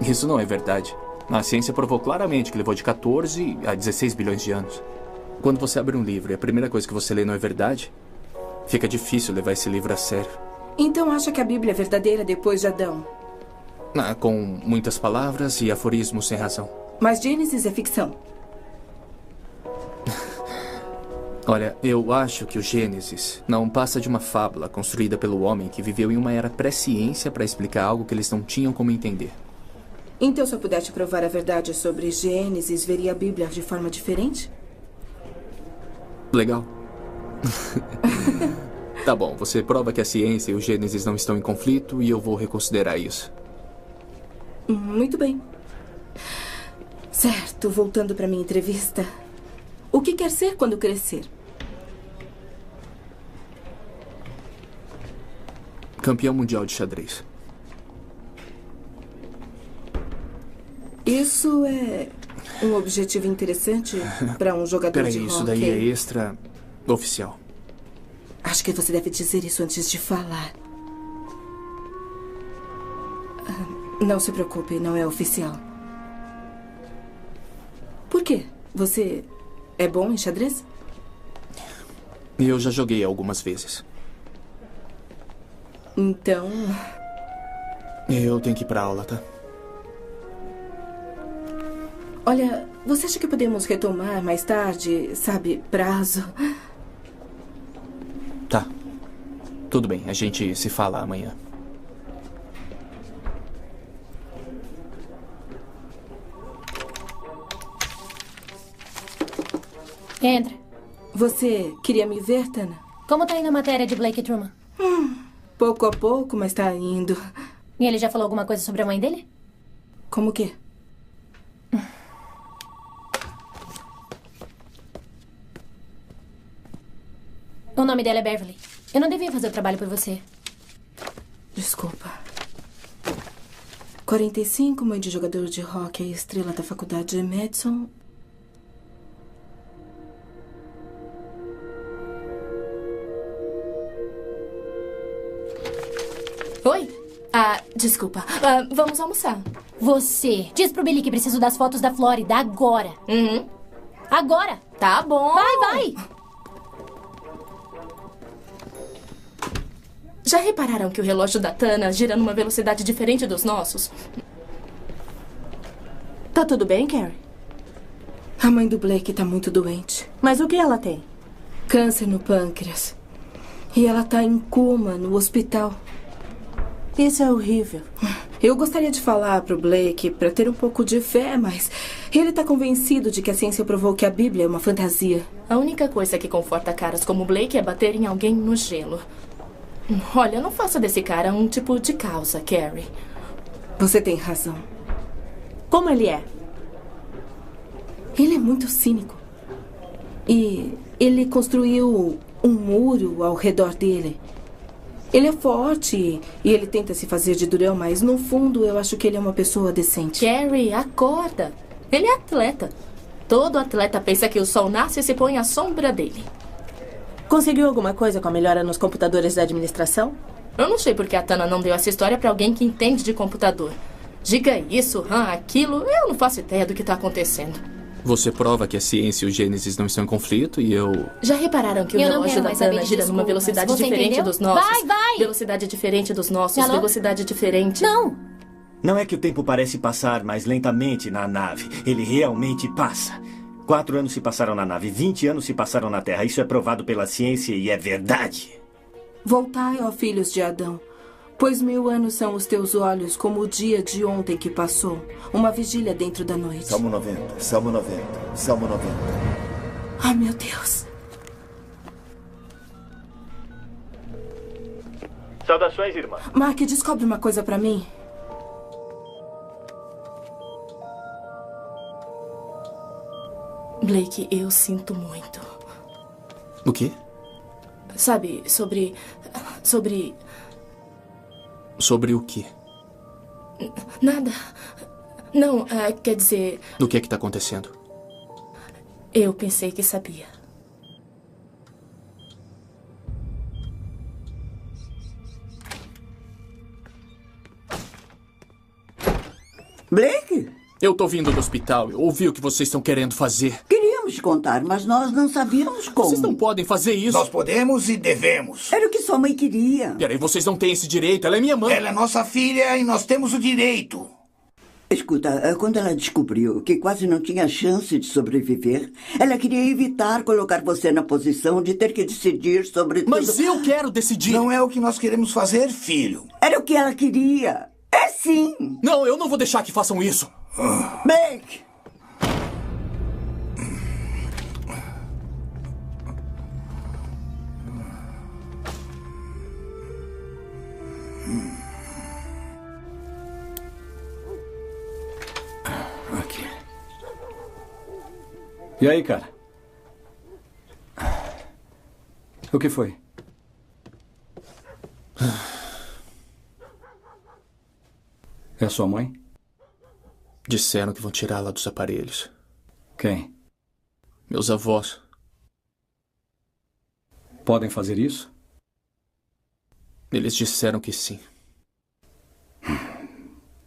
Isso não é verdade. A ciência provou claramente que levou de 14 a 16 bilhões de anos. Quando você abre um livro e a primeira coisa que você lê não é verdade, fica difícil levar esse livro a sério. Então acha que a Bíblia é verdadeira depois de Adão? Com muitas palavras e aforismos sem razão. Mas Gênesis é ficção. Olha, eu acho que o Gênesis não passa de uma fábula construída pelo homem que viveu em uma era pré-ciência para explicar algo que eles não tinham como entender. Então, se eu pudesse provar a verdade sobre Gênesis, veria a Bíblia de forma diferente? Legal. Tá bom, você prova que a ciência e o Gênesis não estão em conflito e eu vou reconsiderar isso. Muito bem. Certo, voltando para minha entrevista. O que quer ser quando crescer? Campeão mundial de xadrez. Isso é um objetivo interessante para um jogador de Peraí, hóquei. isso daí é extra oficial. Acho que você deve dizer isso antes de falar. Não se preocupe, não é oficial. Por quê? Você é bom em xadrez? Eu já joguei algumas vezes. Então... Eu tenho que ir pra aula, tá? Olha, você acha que podemos retomar mais tarde, sabe, prazo? Tá. Tudo bem, a gente se fala amanhã. Entra. Você queria me ver, Tana? Como tá indo a matéria de Blake Truman? Pouco a pouco, mas tá indo. E ele já falou alguma coisa sobre a mãe dele? Como o quê? O nome dela é Beverly. Eu não devia fazer o trabalho por você. Desculpa. 45, mãe de jogador de hóquei, estrela da faculdade de Madison. Oi? Desculpa. Vamos almoçar. Você. Diz pro Billy que preciso das fotos da Flórida agora. Agora. Tá bom. Vai. Já repararam que o relógio da Tana gira numa velocidade diferente dos nossos? Tá tudo bem, Carrie? A mãe do Blake tá muito doente. Mas o que ela tem? Câncer no pâncreas. E ela tá em coma no hospital. Isso é horrível. Eu gostaria de falar pro Blake pra ter um pouco de fé, mas ele tá convencido de que a ciência provou que a Bíblia é uma fantasia. A única coisa que conforta caras como Blake é bater em alguém no gelo. Olha, não faça desse cara um tipo de causa, Carrie. Você tem razão. Como ele é? Ele é muito cínico. E ele construiu um muro ao redor dele. Ele é forte e ele tenta se fazer de durão, mas no fundo eu acho que ele é uma pessoa decente. Carrie, acorda. Ele é atleta. Todo atleta pensa que o sol nasce e se põe à sombra dele. Conseguiu alguma coisa com a melhora nos computadores da administração? Eu não sei porque a Tana não deu essa história pra alguém que entende de computador. Diga isso, aquilo, eu não faço ideia do que tá acontecendo. Você prova que a ciência e o Gênesis não estão em conflito e eu... Já repararam que o relógio da Tana gira numa velocidade diferente dos nossos? Vai! Velocidade diferente dos nossos, Alô? velocidade diferente. Não! Não é que o tempo parece passar mais lentamente na nave. Ele realmente passa. 4 anos se passaram na nave, 20 anos se passaram na Terra. Isso é provado pela ciência e é verdade. Voltai, ó filhos de Adão, pois 1000 anos são os teus olhos como o dia de ontem que passou, uma vigília dentro da noite. Salmo 90, Salmo 90, Salmo 90. Ai, meu Deus. Saudações, irmã. Mark, descobre uma coisa pra mim. Blake, eu sinto muito. O quê? Sabe, sobre... Sobre o quê? Nada. Não, quer dizer... O que é que tá acontecendo? Eu pensei que sabia. Blake? Eu tô vindo do hospital. Eu ouvi o que vocês estão querendo fazer. Queríamos te contar, mas nós não sabíamos como. Vocês não podem fazer isso. Nós podemos e devemos. Era o que sua mãe queria. Peraí, vocês não têm esse direito. Ela é minha mãe. Ela é nossa filha e nós temos o direito. Escuta, quando ela descobriu que quase não tinha chance de sobreviver, ela queria evitar colocar você na posição de ter que decidir sobre tudo. Mas eu quero decidir. Não é o que nós queremos fazer, filho. Era o que ela queria. É sim. Não, eu não vou deixar que façam isso. Blake! Aqui. E aí, cara? O que foi? É a sua mãe? Disseram que vão tirá-la dos aparelhos. Quem? Meus avós. Podem fazer isso? Eles disseram que sim.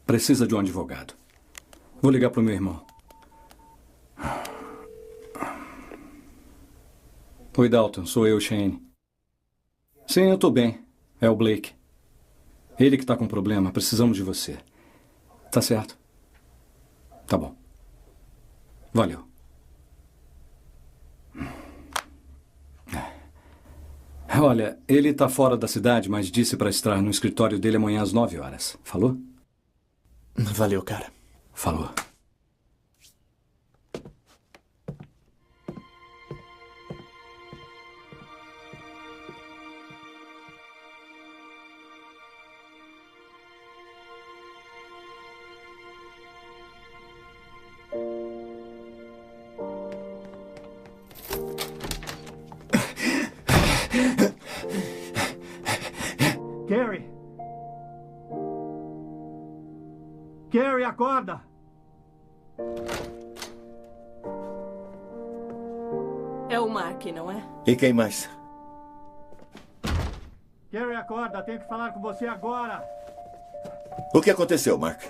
Precisa de um advogado. Vou ligar pro meu irmão. Oi, Dalton. Sou eu, Shane. Sim, eu tô bem. É o Blake. Ele que tá com problema. Precisamos de você. Tá certo? Tá bom. Valeu. Olha, ele tá fora da cidade, mas disse para estar no escritório dele amanhã às 9 horas. Falou? Valeu, cara. Falou. Carrie! Carrie, acorda! É o Mark, não é? E quem mais? Carrie, acorda! Tenho que falar com você agora! O que aconteceu, Mark?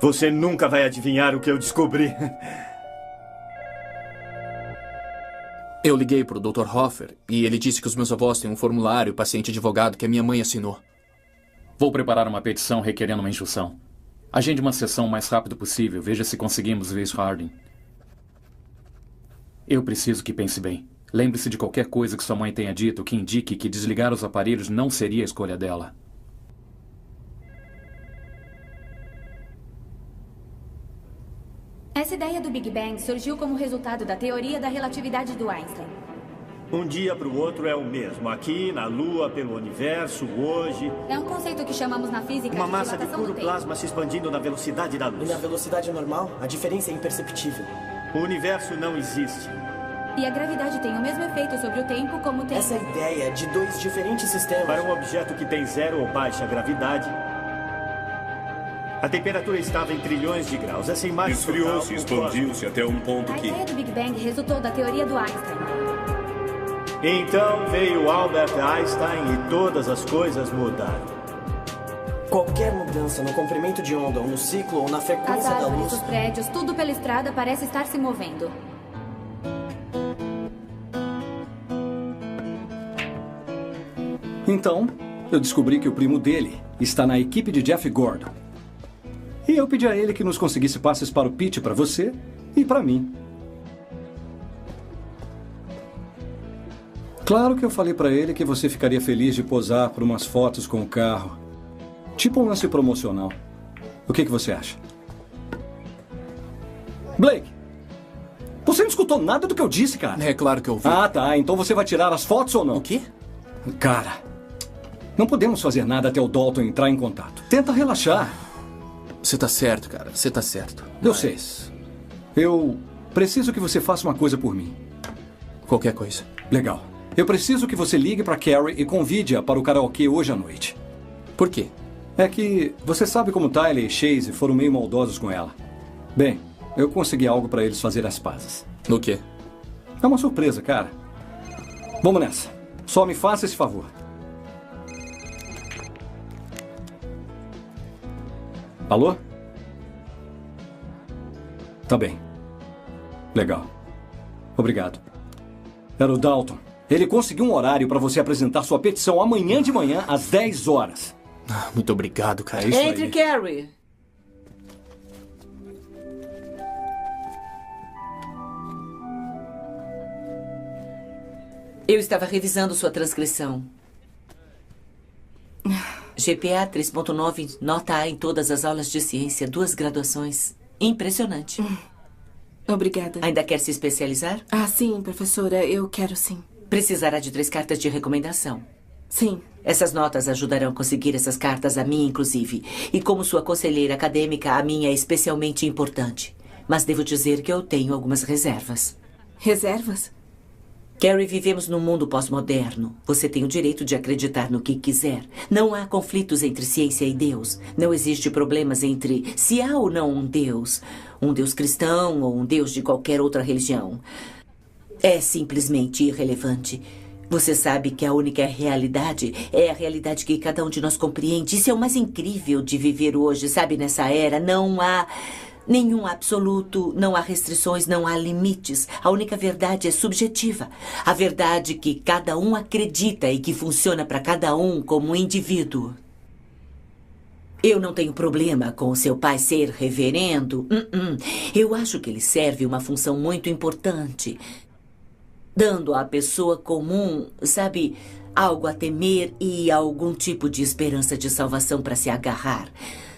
Você nunca vai adivinhar o que eu descobri. Eu liguei pro Dr. Hoffer e ele disse que os meus avós têm um formulário paciente-advogado que a minha mãe assinou. Vou preparar uma petição requerendo uma instrução. Agende uma sessão o mais rápido possível. Veja se conseguimos ver Harding. Eu preciso que pense bem. Lembre-se de qualquer coisa que sua mãe tenha dito que indique que desligar os aparelhos não seria a escolha dela. Essa ideia do Big Bang surgiu como resultado da teoria da relatividade do Einstein. Um dia para o outro é o mesmo. Aqui, na Lua, pelo universo, hoje. É um conceito que chamamos na física Uma de massa de dilatação puro do tempo. plasma se expandindo na velocidade da luz. E na velocidade normal, a diferença é imperceptível. O universo não existe. E a gravidade tem o mesmo efeito sobre o tempo como tem... Essa ideia de dois diferentes sistemas... Para um objeto que tem zero ou baixa gravidade, a temperatura estava em trilhões de graus. Essa imagem... Esfriou-se e expandiu-se até um ponto A que... ideia do Big Bang resultou da teoria do Einstein. Então veio Albert Einstein e todas as coisas mudaram. Qualquer mudança no comprimento de onda, ou no ciclo, ou na As frequência da árvores, luz... os prédios, tudo pela estrada parece estar se movendo. Então, eu descobri que o primo dele está na equipe de Jeff Gordon. E eu pedi a ele que nos conseguisse passes para o pitch para você e para mim. Claro que eu falei para ele que você ficaria feliz de posar por umas fotos com o carro. Tipo um lance promocional. O que você acha? Blake, você não escutou nada do que eu disse, cara? É claro que eu ouvi. Ah, tá. Então você vai tirar as fotos ou não? O quê? Cara, não podemos fazer nada até o Dalton entrar em contato. Tenta relaxar. Você tá certo, cara. Você tá certo. Eu sei. Eu preciso que você faça uma coisa por mim. Qualquer coisa. Legal. Eu preciso que você ligue para Carrie e convide-a para o karaokê hoje à noite. Por quê? É que você sabe como Tyler e Chase foram meio maldosos com ela. Bem, eu consegui algo para eles fazerem as pazes. No quê? É uma surpresa, cara. Vamos nessa. Só me faça esse favor. Alô? Tá bem. Legal. Obrigado. Era o Dalton. Ele conseguiu um horário para você apresentar sua petição amanhã de manhã às 10 horas. Muito obrigado, cara. Entre, Carrie. Eu estava revisando sua transcrição. GPA 3.9, nota A em todas as aulas de ciência, 2 graduações. Impressionante. Obrigada. Ainda quer se especializar? Ah, sim, professora. Eu quero sim. Precisará de 3 cartas de recomendação. Sim. Essas notas ajudarão a conseguir essas cartas, a mim inclusive. E como sua conselheira acadêmica, a minha é especialmente importante. Mas devo dizer que eu tenho algumas reservas. Reservas? Carrie, vivemos num mundo pós-moderno. Você tem o direito de acreditar no que quiser. Não há conflitos entre ciência e Deus. Não existe problemas entre se há ou não um Deus cristão ou um Deus de qualquer outra religião. É simplesmente irrelevante. Você sabe que a única realidade é a realidade que cada um de nós compreende. Isso é o mais incrível de viver hoje, sabe? Nessa era não há nenhum absoluto, não há restrições, não há limites. A única verdade é subjetiva. A verdade que cada um acredita e que funciona para cada um como indivíduo. Eu não tenho problema com o seu pai ser reverendo. Eu acho que ele serve uma função muito importante, dando à pessoa comum, sabe, algo a temer e algum tipo de esperança de salvação para se agarrar.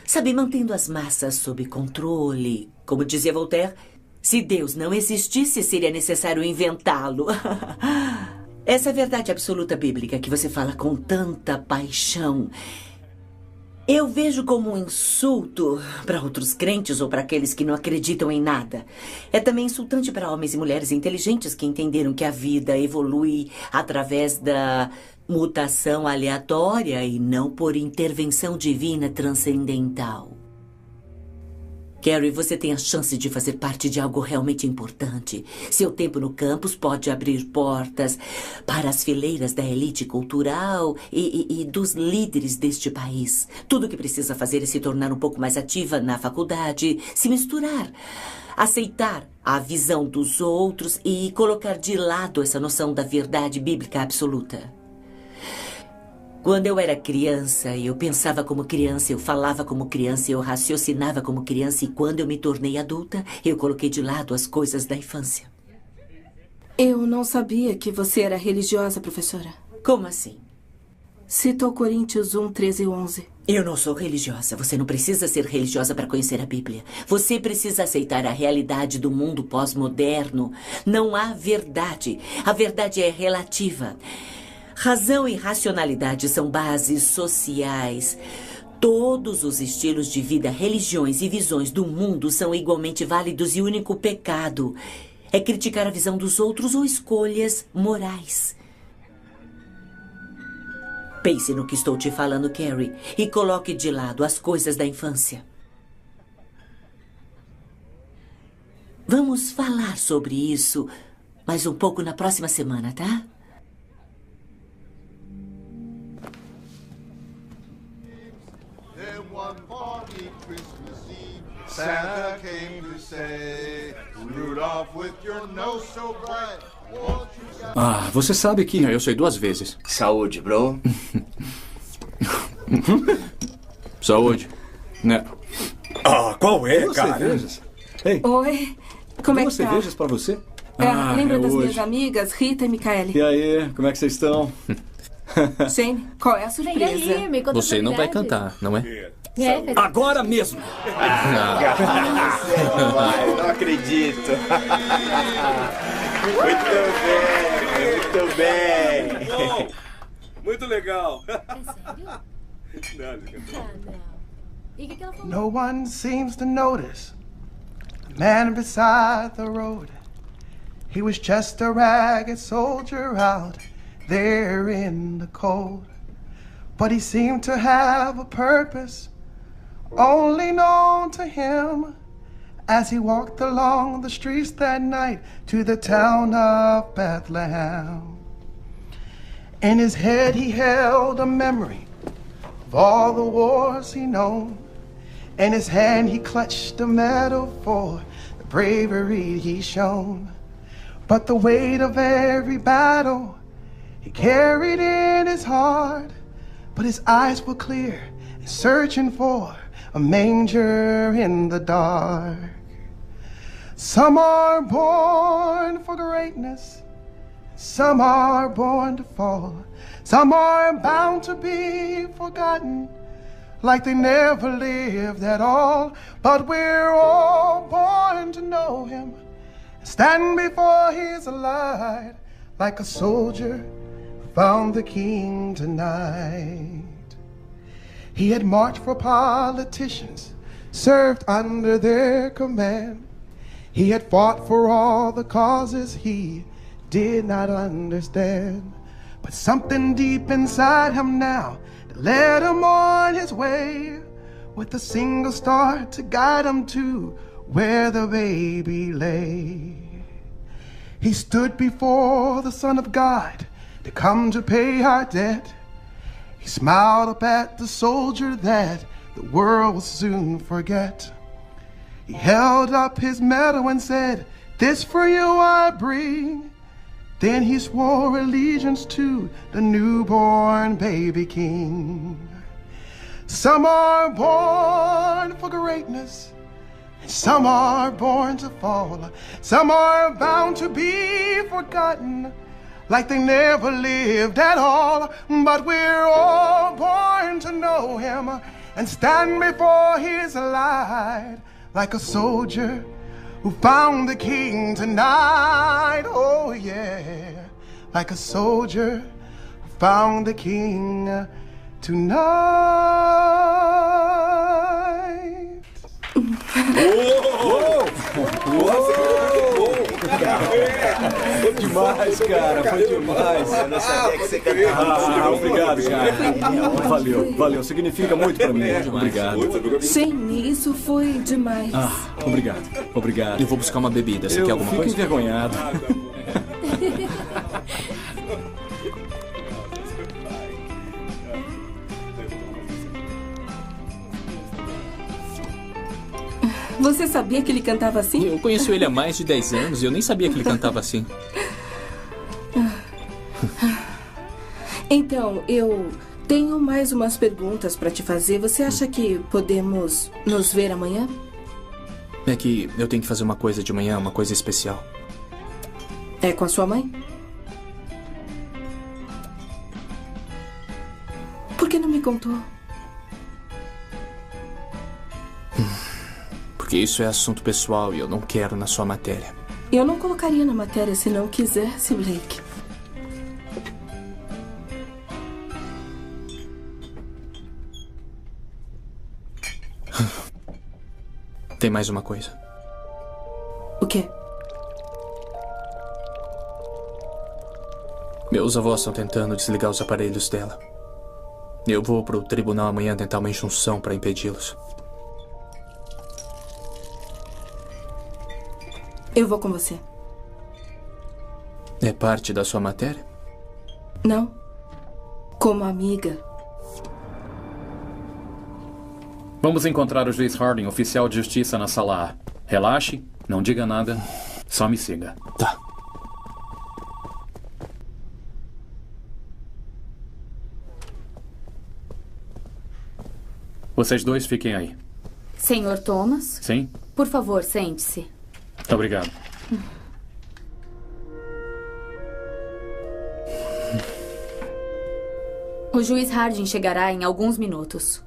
Sabe, mantendo as massas sob controle. Como dizia Voltaire, se Deus não existisse, seria necessário inventá-lo. Essa é a verdade absoluta bíblica que você fala com tanta paixão. Eu vejo como um insulto para outros crentes ou para aqueles que não acreditam em nada. É também insultante para homens e mulheres inteligentes que entenderam que a vida evolui através da mutação aleatória e não por intervenção divina transcendental. Carrie, você tem a chance de fazer parte de algo realmente importante. Seu tempo no campus pode abrir portas para as fileiras da elite cultural e dos líderes deste país. Tudo o que precisa fazer é se tornar um pouco mais ativa na faculdade, se misturar, aceitar a visão dos outros e colocar de lado essa noção da verdade bíblica absoluta. Quando eu era criança, eu pensava como criança, eu falava como criança, eu raciocinava como criança, e quando eu me tornei adulta, eu coloquei de lado as coisas da infância. Eu não sabia que você era religiosa, professora. Como assim? Citou Coríntios 1, 13 e 11. Eu não sou religiosa. Você não precisa ser religiosa para conhecer a Bíblia. Você precisa aceitar a realidade do mundo pós-moderno. Não há verdade. A verdade é relativa. Razão e racionalidade são bases sociais. Todos os estilos de vida, religiões e visões do mundo são igualmente válidos, e o único pecado é criticar a visão dos outros ou escolhas morais. Pense no que estou te falando, Carrie, e coloque de lado as coisas da infância. Vamos falar sobre isso mais um pouco na próxima semana, tá? Santa came to say, Rudolph, with your nose so bright, won't you... Ah, você sabe que... Eu sei 2 vezes. Saúde, bro. Saúde. Né? Ah, qual é, Duas cara? cervejas? Ei, Oi, como é duas que tá? cervejas pra você? Lembra das hoje. minhas amigas, Rita e Micaele? E aí, como é que vocês estão? Shane, qual é a surpresa? Vem aí, me conta Você a não vai novidade. cantar, não é? Agora mesmo! Não acredito. Muito bem. Muito legal. No one seems to notice the man beside the road. He was just a ragged soldier out there in the cold. But he seemed to have a purpose only known to him, as he walked along the streets that night to the town of Bethlehem. In his head he held a memory of all the wars he known. In his hand he clutched a medal for the bravery he shown. But the weight of every battle he carried in his heart. But his eyes were clear and searching for a manger in the dark. Some are born for greatness, some are born to fall. Some are bound to be forgotten, like they never lived at all. But we're all born to know him, stand before his light, like a soldier who found the king tonight. He had marched for politicians, served under their command. He had fought for all the causes he did not understand. But something deep inside him now led him on his way, with a single star to guide him to where the baby lay. He stood before the Son of God to come to pay our debt. He smiled up at the soldier that the world will soon forget. He held up his medal and said, "This for you I bring." Then he swore allegiance to the newborn baby king. Some are born for greatness, and some are born to fall. Some are bound to be forgotten, like they never lived at all. But we're all born to know him and stand before his light, like a soldier who found the king tonight. Oh yeah, like a soldier who found the king tonight. demais, cara. Foi demais. Eu não sabia que você cantava. Obrigado, cara. Valeu. Significa muito pra mim. Obrigado. Shane, isso foi demais. Obrigado. Eu vou buscar uma bebida. Você quer alguma coisa? Eu fico envergonhado. Você sabia que ele cantava assim? Eu conheço ele há mais de 10 anos e eu nem sabia que ele cantava assim. Então, eu tenho mais umas perguntas para te fazer. Você acha que podemos nos ver amanhã? É que eu tenho que fazer uma coisa de manhã, uma coisa especial. É com a sua mãe? Por que não me contou? Porque isso é assunto pessoal e eu não quero na sua matéria. Eu não colocaria na matéria se não quisesse, Blake. Tem mais uma coisa. O quê? Meus avós estão tentando desligar os aparelhos dela. Eu vou pro tribunal amanhã tentar uma injunção para impedi-los. Eu vou com você. É parte da sua matéria? Não. Como amiga. Vamos encontrar o juiz Harding, oficial de justiça, na sala A. Relaxe, não diga nada, só me siga. Tá. Vocês dois fiquem aí. Senhor Thomas? Sim? Por favor, sente-se. Obrigado. O juiz Harding chegará em alguns minutos.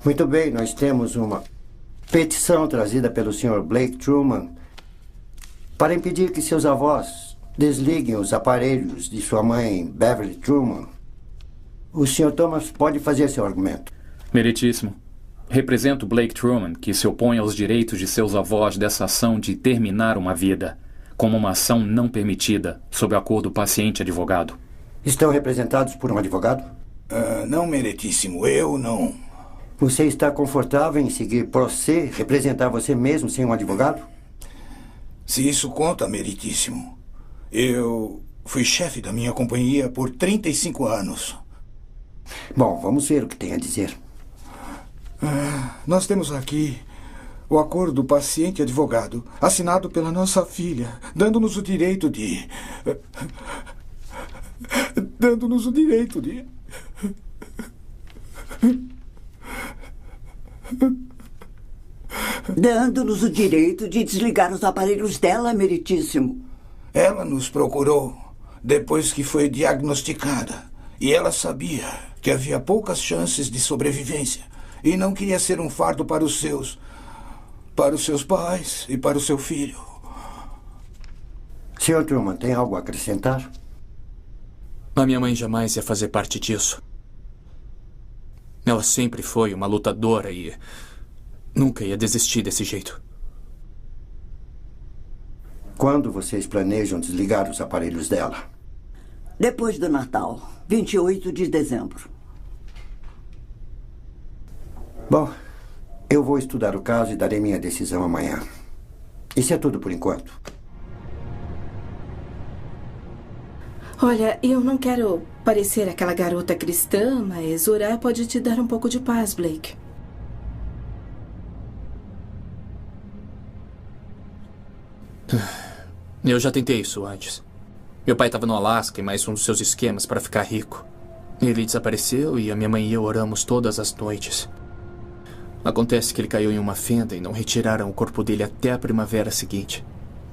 Muito bem, nós temos uma petição trazida pelo Sr. Blake Truman para impedir que seus avós desliguem os aparelhos de sua mãe, Beverly Truman. O Sr. Thomas pode fazer seu argumento. Meritíssimo. Represento Blake Truman, que se opõe aos direitos de seus avós dessa ação de terminar uma vida, como uma ação não permitida, sob acordo paciente-advogado. Estão representados por um advogado? Não, meritíssimo, eu não. Você está confortável em seguir por você, representar você mesmo sem um advogado? Se isso conta, meritíssimo. Eu fui chefe da minha companhia por 35 anos. Bom, vamos ver o que tem a dizer. Nós temos aqui o acordo paciente-advogado, assinado pela nossa filha, dando-nos o direito de... dando-nos o direito de... Dando-nos o direito de desligar os aparelhos dela, meritíssimo. Ela nos procurou depois que foi diagnosticada. E ela sabia que havia poucas chances de sobrevivência. E não queria ser um fardo para os seus pais e para o seu filho. Sr. Truman, tem algo a acrescentar? A minha mãe jamais ia fazer parte disso. Ela sempre foi uma lutadora e nunca ia desistir desse jeito. Quando vocês planejam desligar os aparelhos dela? Depois do Natal, 28 de dezembro. Bom, eu vou estudar o caso e darei minha decisão amanhã. Isso é tudo por enquanto. Olha, eu não quero parecer aquela garota cristã, mas orar pode te dar um pouco de paz, Blake. Eu já tentei isso antes. Meu pai estava no Alasca em mais um dos seus esquemas para ficar rico. Ele desapareceu e a minha mãe e eu oramos todas as noites. Acontece que ele caiu em uma fenda e não retiraram o corpo dele até a primavera seguinte.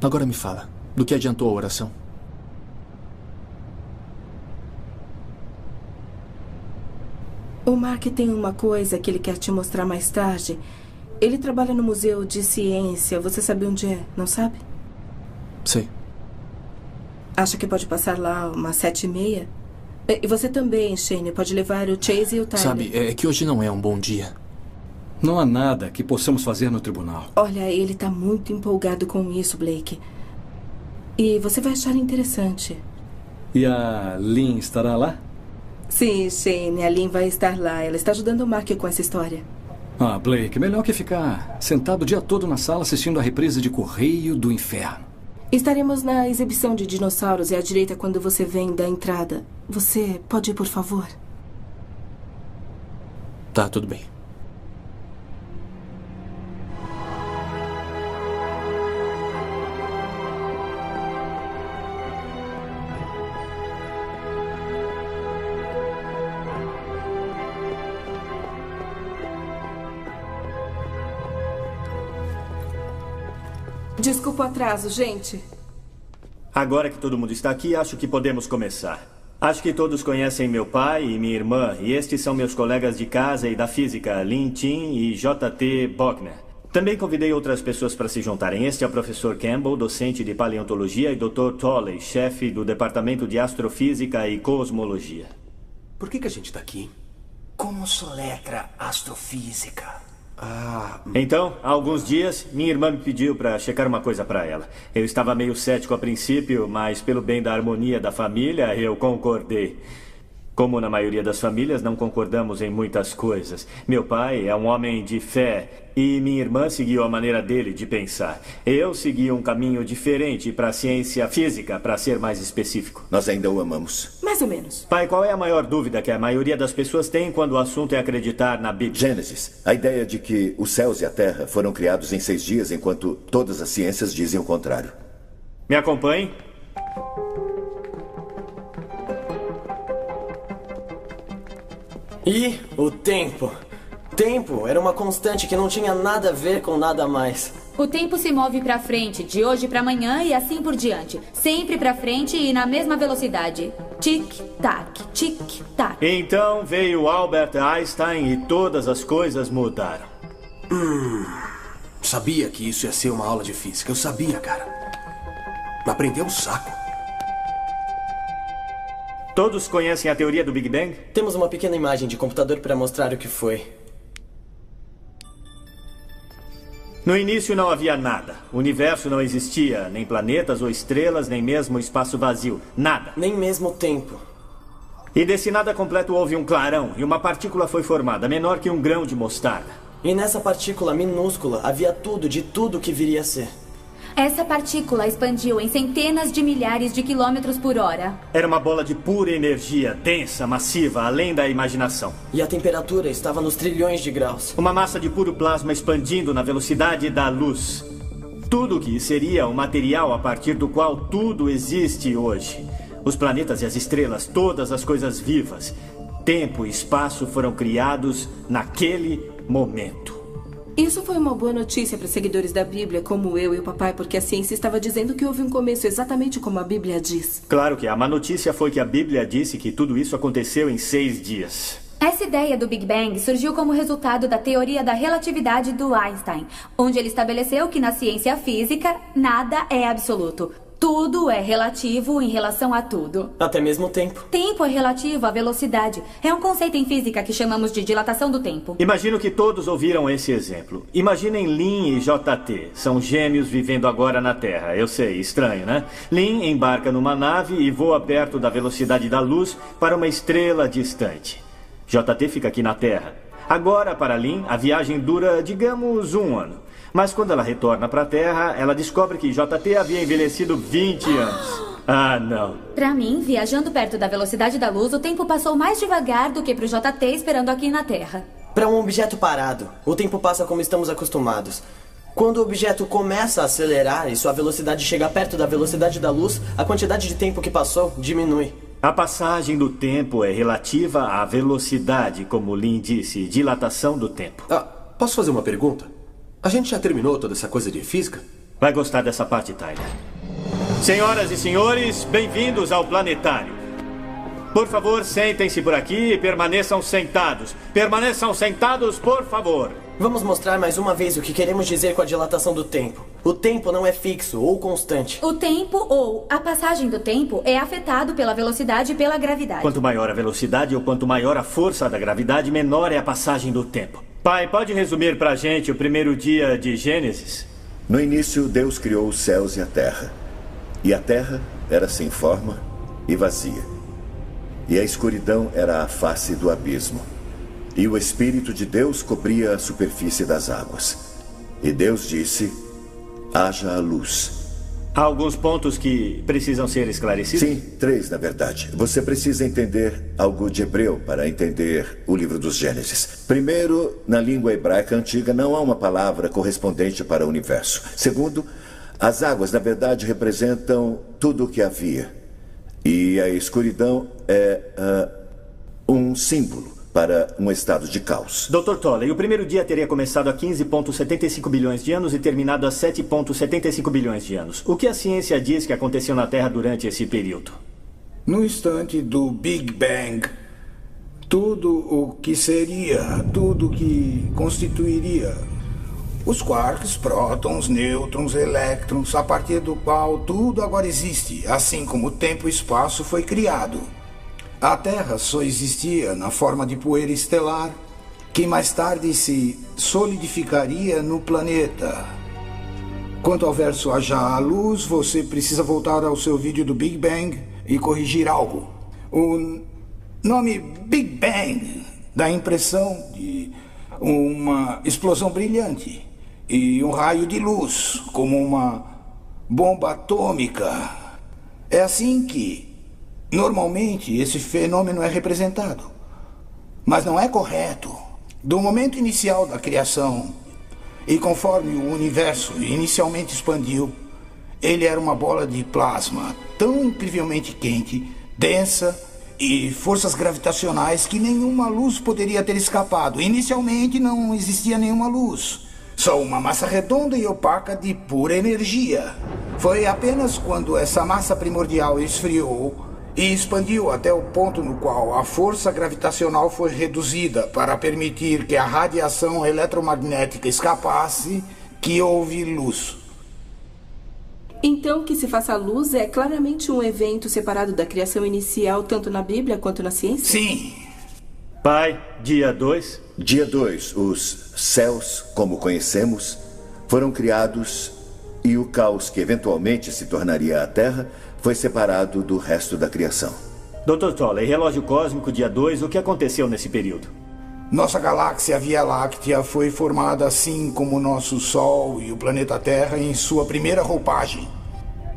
Agora me fala, do que adiantou a oração? O Mark tem uma coisa que ele quer te mostrar mais tarde. Ele trabalha no Museu de Ciência. Você sabe onde é, não sabe? Sei. Acha que pode passar lá umas 7h30? E você também, Shane, pode levar o Chase e o Tyler. Sabe, é que hoje não é um bom dia. Não há nada que possamos fazer no tribunal. Olha, ele tá muito empolgado com isso, Blake. E você vai achar interessante. E a Lynn estará lá? Sim, Shane, a Lynn vai estar lá. Ela está ajudando o Mark com essa história. Ah, Blake, melhor que ficar sentado o dia todo na sala assistindo a reprise de Correio do Inferno. Estaremos na exibição de dinossauros e à direita quando você vem da entrada. Você pode ir, por favor? Tá, tudo bem. Desculpa o atraso, gente. Agora que todo mundo está aqui, acho que podemos começar. Acho que todos conhecem meu pai e minha irmã, e estes são meus colegas de casa e da física, Lin Tin e J.T. Bockner. Também convidei outras pessoas para se juntarem. Este é o professor Campbell, docente de paleontologia, e Dr. Tolley, chefe do departamento de astrofísica e cosmologia. Por que a gente está aqui? Como soletra astrofísica? Então, há alguns dias, minha irmã me pediu para checar uma coisa para ela. Eu estava meio cético a princípio, mas pelo bem da harmonia da família, eu concordei. Como na maioria das famílias, não concordamos em muitas coisas. Meu pai é um homem de fé e minha irmã seguiu a maneira dele de pensar. Eu segui um caminho diferente para a ciência física, para ser mais específico. Nós ainda o amamos. Mais ou menos. Pai, qual é a maior dúvida que a maioria das pessoas tem quando o assunto é acreditar na Bíblia? Gênesis. A ideia de que os céus e a terra foram criados em 6 dias, enquanto todas as ciências dizem o contrário. Me acompanhe. E o tempo. Tempo era uma constante que não tinha nada a ver com nada mais. O tempo se move pra frente, de hoje pra amanhã e assim por diante. Sempre pra frente e na mesma velocidade. Tic-tac, tic-tac. Então veio Albert Einstein e todas as coisas mudaram. Sabia que isso ia ser uma aula de física. Eu sabia, cara. Aprendeu um saco. Todos conhecem a teoria do Big Bang? Temos uma pequena imagem de computador para mostrar o que foi. No início não havia nada. O universo não existia, nem planetas ou estrelas, nem mesmo espaço vazio. Nada. Nem mesmo tempo. E desse nada completo houve um clarão e uma partícula foi formada, menor que um grão de mostarda. E nessa partícula minúscula havia tudo de tudo que viria a ser. Essa partícula expandiu em centenas de milhares de quilômetros por hora. Era uma bola de pura energia, densa, massiva, além da imaginação. E a temperatura estava nos trilhões de graus. Uma massa de puro plasma expandindo na velocidade da luz. Tudo que seria o material a partir do qual tudo existe hoje. Os planetas e as estrelas, todas as coisas vivas. Tempo e espaço foram criados naquele momento. Isso foi uma boa notícia para os seguidores da Bíblia, como eu e o papai, porque a ciência estava dizendo que houve um começo exatamente como a Bíblia diz. Claro que a má notícia foi que a Bíblia disse que tudo isso aconteceu em 6 dias. Essa ideia do Big Bang surgiu como resultado da teoria da relatividade do Einstein, onde ele estabeleceu que na ciência física nada é absoluto. Tudo é relativo em relação a tudo. Até mesmo o tempo. Tempo é relativo à velocidade. É um conceito em física que chamamos de dilatação do tempo. Imagino que todos ouviram esse exemplo. Imaginem Lin e JT. São gêmeos vivendo agora na Terra. Eu sei, estranho, né? Lin embarca numa nave e voa perto da velocidade da luz para uma estrela distante. JT fica aqui na Terra. Agora, para Lin, a viagem dura, digamos, 1 ano. Mas quando ela retorna para a Terra, ela descobre que JT havia envelhecido 20 anos. Ah, não. Para mim, viajando perto da velocidade da luz, o tempo passou mais devagar do que para o JT esperando aqui na Terra. Para um objeto parado, o tempo passa como estamos acostumados. Quando o objeto começa a acelerar e sua velocidade chega perto da velocidade da luz, a quantidade de tempo que passou diminui. A passagem do tempo é relativa à velocidade, como Lin disse, dilatação do tempo. Posso fazer uma pergunta? A gente já terminou toda essa coisa de física? Vai gostar dessa parte, Tyler. Senhoras e senhores, bem-vindos ao planetário. Por favor, sentem-se por aqui e permaneçam sentados. Permaneçam sentados, por favor. Vamos mostrar mais uma vez o que queremos dizer com a dilatação do tempo. O tempo não é fixo ou constante. O tempo ou a passagem do tempo é afetado pela velocidade e pela gravidade. Quanto maior a velocidade ou quanto maior a força da gravidade, menor é a passagem do tempo. Pai, pode resumir pra gente o primeiro dia de Gênesis? No início, Deus criou os céus e a terra. E a terra era sem forma e vazia. E a escuridão era a face do abismo. E o Espírito de Deus cobria a superfície das águas. E Deus disse: haja a luz. Há alguns pontos que precisam ser esclarecidos? Sim, 3, na verdade. Você precisa entender algo de hebreu para entender o livro dos Gênesis. Primeiro, na língua hebraica antiga não há uma palavra correspondente para o universo. Segundo, as águas, na verdade, representam tudo o que havia. E a escuridão é um símbolo para um estado de caos. Dr. Tolley, o primeiro dia teria começado há 15,75 bilhões de anos e terminado há 7,75 bilhões de anos. O que a ciência diz que aconteceu na Terra durante esse período? No instante do Big Bang, tudo o que seria, tudo que constituiria os quarks, prótons, nêutrons, elétrons, a partir do qual tudo agora existe, assim como o tempo e o espaço foi criado. A Terra só existia na forma de poeira estelar, que mais tarde se solidificaria no planeta. Quanto ao verso haja a luz, você precisa voltar ao seu vídeo do Big Bang e corrigir algo. O nome Big Bang dá a impressão de uma explosão brilhante e um raio de luz, como uma bomba atômica. É assim que normalmente, esse fenômeno é representado. Mas não é correto. Do momento inicial da criação, e conforme o universo inicialmente expandiu, ele era uma bola de plasma tão incrivelmente quente, densa e forças gravitacionais que nenhuma luz poderia ter escapado. Inicialmente não existia nenhuma luz, só uma massa redonda e opaca de pura energia. Foi apenas quando essa massa primordial esfriou e expandiu até o ponto no qual a força gravitacional foi reduzida para permitir que a radiação eletromagnética escapasse, que houve luz. Então, que se faça luz é claramente um evento separado da criação inicial, tanto na Bíblia quanto na ciência? Sim. Pai, dia 2? Dia 2, os céus, como conhecemos, foram criados e o caos que eventualmente se tornaria a Terra foi separado do resto da criação. Dr. Tolley, relógio cósmico, dia 2, o que aconteceu nesse período? Nossa galáxia Via Láctea foi formada assim como o nosso Sol e o planeta Terra em sua primeira roupagem.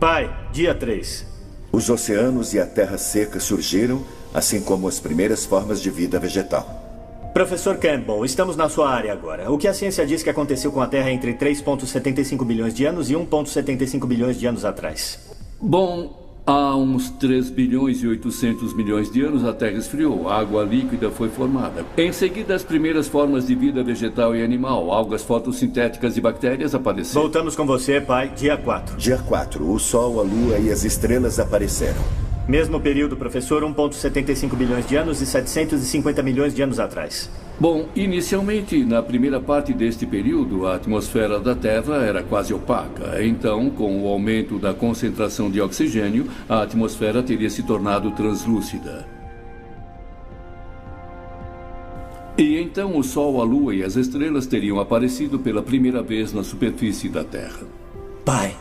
Pai, dia 3. Os oceanos e a terra seca surgiram, assim como as primeiras formas de vida vegetal. Professor Campbell, estamos na sua área agora. O que a ciência diz que aconteceu com a Terra entre 3,75 bilhões de anos e 1,75 bilhões de anos atrás? Bom, há uns 3 bilhões e 800 milhões de anos a Terra esfriou, a água líquida foi formada. Em seguida, as primeiras formas de vida vegetal e animal, algas fotossintéticas e bactérias apareceram. Voltamos com você, pai, dia 4. Dia 4, o Sol, a Lua e as estrelas apareceram. Mesmo período, professor, 1,75 bilhões de anos e 750 milhões de anos atrás. Bom, inicialmente, na primeira parte deste período, a atmosfera da Terra era quase opaca. Então, com o aumento da concentração de oxigênio, a atmosfera teria se tornado translúcida. E então o Sol, a Lua e as estrelas teriam aparecido pela primeira vez na superfície da Terra. Pai,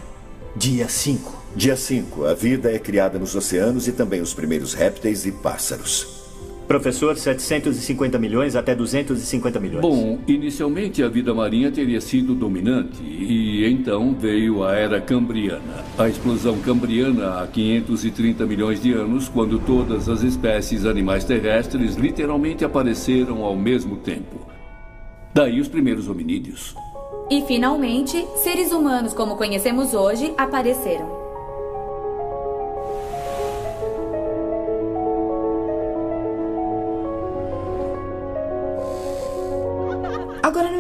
dia 5. Dia 5, a vida é criada nos oceanos e também os primeiros répteis e pássaros. Professor, 750 milhões até 250 milhões. Bom, inicialmente a vida marinha teria sido dominante e então veio a Era Cambriana. A explosão cambriana há 530 milhões de anos, quando todas as espécies animais terrestres literalmente apareceram ao mesmo tempo. Daí os primeiros hominídeos. E finalmente, seres humanos como conhecemos hoje apareceram.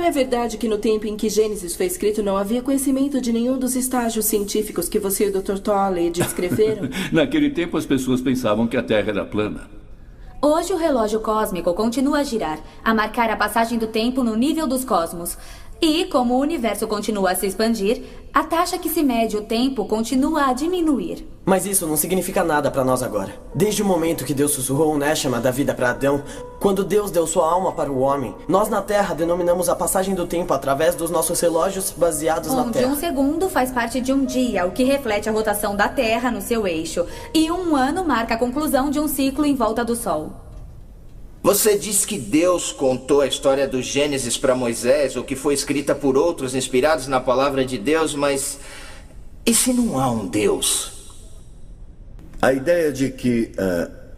é verdade que no tempo em que Gênesis foi escrito não havia conhecimento de nenhum dos estágios científicos que você e o Dr. Tolley descreveram? Naquele tempo as pessoas pensavam que a Terra era plana. Hoje o relógio cósmico continua a girar, a marcar a passagem do tempo no nível dos cosmos. E, como o universo continua a se expandir, a taxa que se mede o tempo continua a diminuir. Mas isso não significa nada para nós agora. Desde o momento que Deus sussurrou o Neshama da vida para Adão, quando Deus deu sua alma para o homem, nós na Terra denominamos a passagem do tempo através dos nossos relógios baseados na Terra. Onde um segundo faz parte de um dia, o que reflete a rotação da Terra no seu eixo. E um ano marca a conclusão de um ciclo em volta do Sol. Você diz que Deus contou a história do Gênesis para Moisés, ou que foi escrita por outros inspirados na palavra de Deus, mas e se não há um Deus? A ideia de que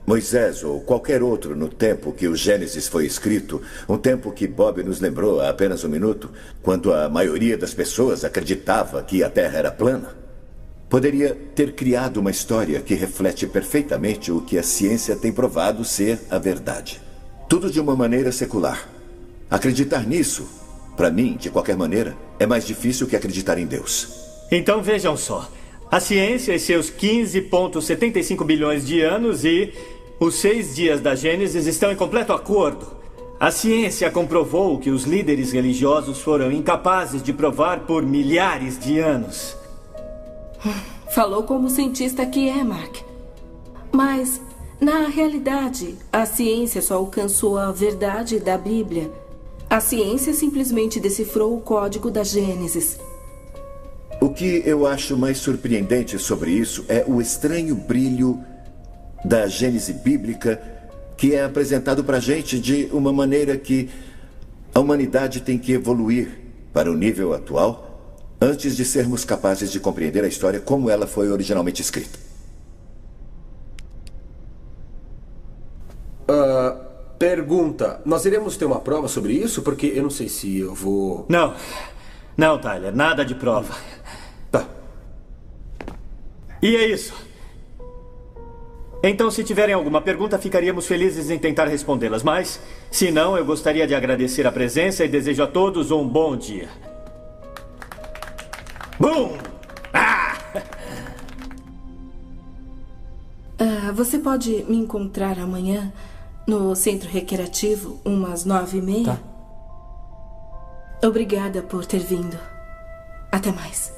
Moisés ou qualquer outro no tempo que o Gênesis foi escrito, um tempo que Bob nos lembrou há apenas um minuto, quando a maioria das pessoas acreditava que a Terra era plana, poderia ter criado uma história que reflete perfeitamente o que a ciência tem provado ser a verdade. Tudo de uma maneira secular. Acreditar nisso, para mim, de qualquer maneira, é mais difícil que acreditar em Deus. Então vejam só. A ciência e seus 15,75 bilhões de anos e os 6 dias da Gênesis estão em completo acordo. A ciência comprovou que os líderes religiosos foram incapazes de provar por milhares de anos. Falou como cientista que é, Mark. Mas, na realidade, a ciência só alcançou a verdade da Bíblia. A ciência simplesmente decifrou o código da Gênesis. O que eu acho mais surpreendente sobre isso é o estranho brilho da Gênese bíblica que é apresentado para a gente de uma maneira que a humanidade tem que evoluir para o nível atual antes de sermos capazes de compreender a história como ela foi originalmente escrita. Pergunta. Nós iremos ter uma prova sobre isso? Porque eu não sei se eu vou... Não, Tyler. Nada de prova. Tá. E é isso. Então, se tiverem alguma pergunta, ficaríamos felizes em tentar respondê-las. Mas, se não, eu gostaria de agradecer a presença e desejo a todos um bom dia. Bum! Você pode me encontrar amanhã no Centro Recreativo, umas 9h30? Tá. Obrigada por ter vindo. Até mais.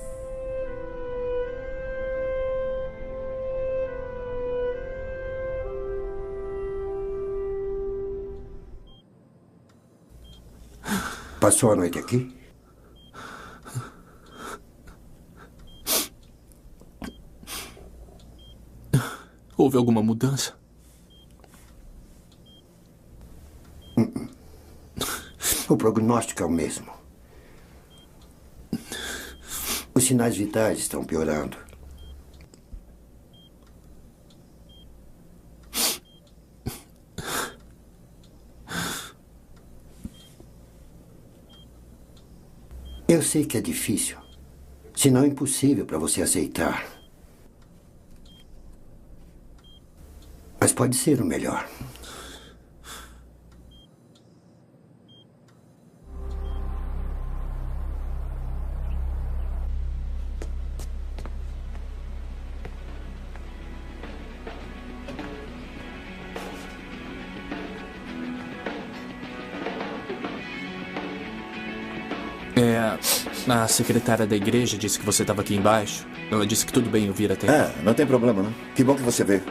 Passou a noite aqui? Houve alguma mudança? O prognóstico é o mesmo. Os sinais vitais estão piorando. Eu sei que é difícil, se não impossível para você aceitar. Mas pode ser o melhor. A secretária da igreja disse que você estava aqui embaixo. Ela disse que tudo bem eu vir até. Não tem problema, não. Que bom que você veio.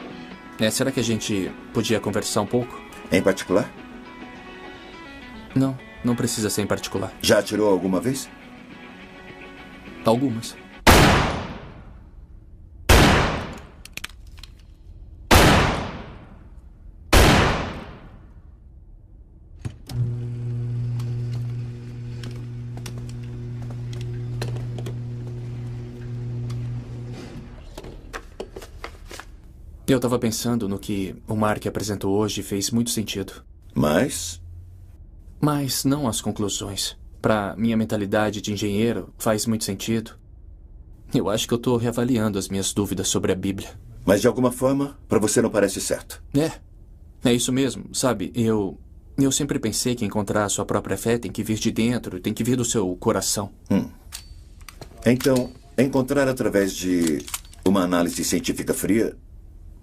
Será que a gente podia conversar um pouco? Em particular? Não precisa ser em particular. Já atirou alguma vez? Algumas. Eu estava pensando no que o Mark apresentou hoje e fez muito sentido. Mas não as conclusões. Para minha mentalidade de engenheiro, faz muito sentido. Eu acho que eu estou reavaliando as minhas dúvidas sobre a Bíblia. Mas de alguma forma, para você não parece certo. É isso mesmo, sabe? Eu Eu sempre pensei que encontrar a sua própria fé tem que vir de dentro, tem que vir do seu coração. Então, encontrar através de uma análise científica fria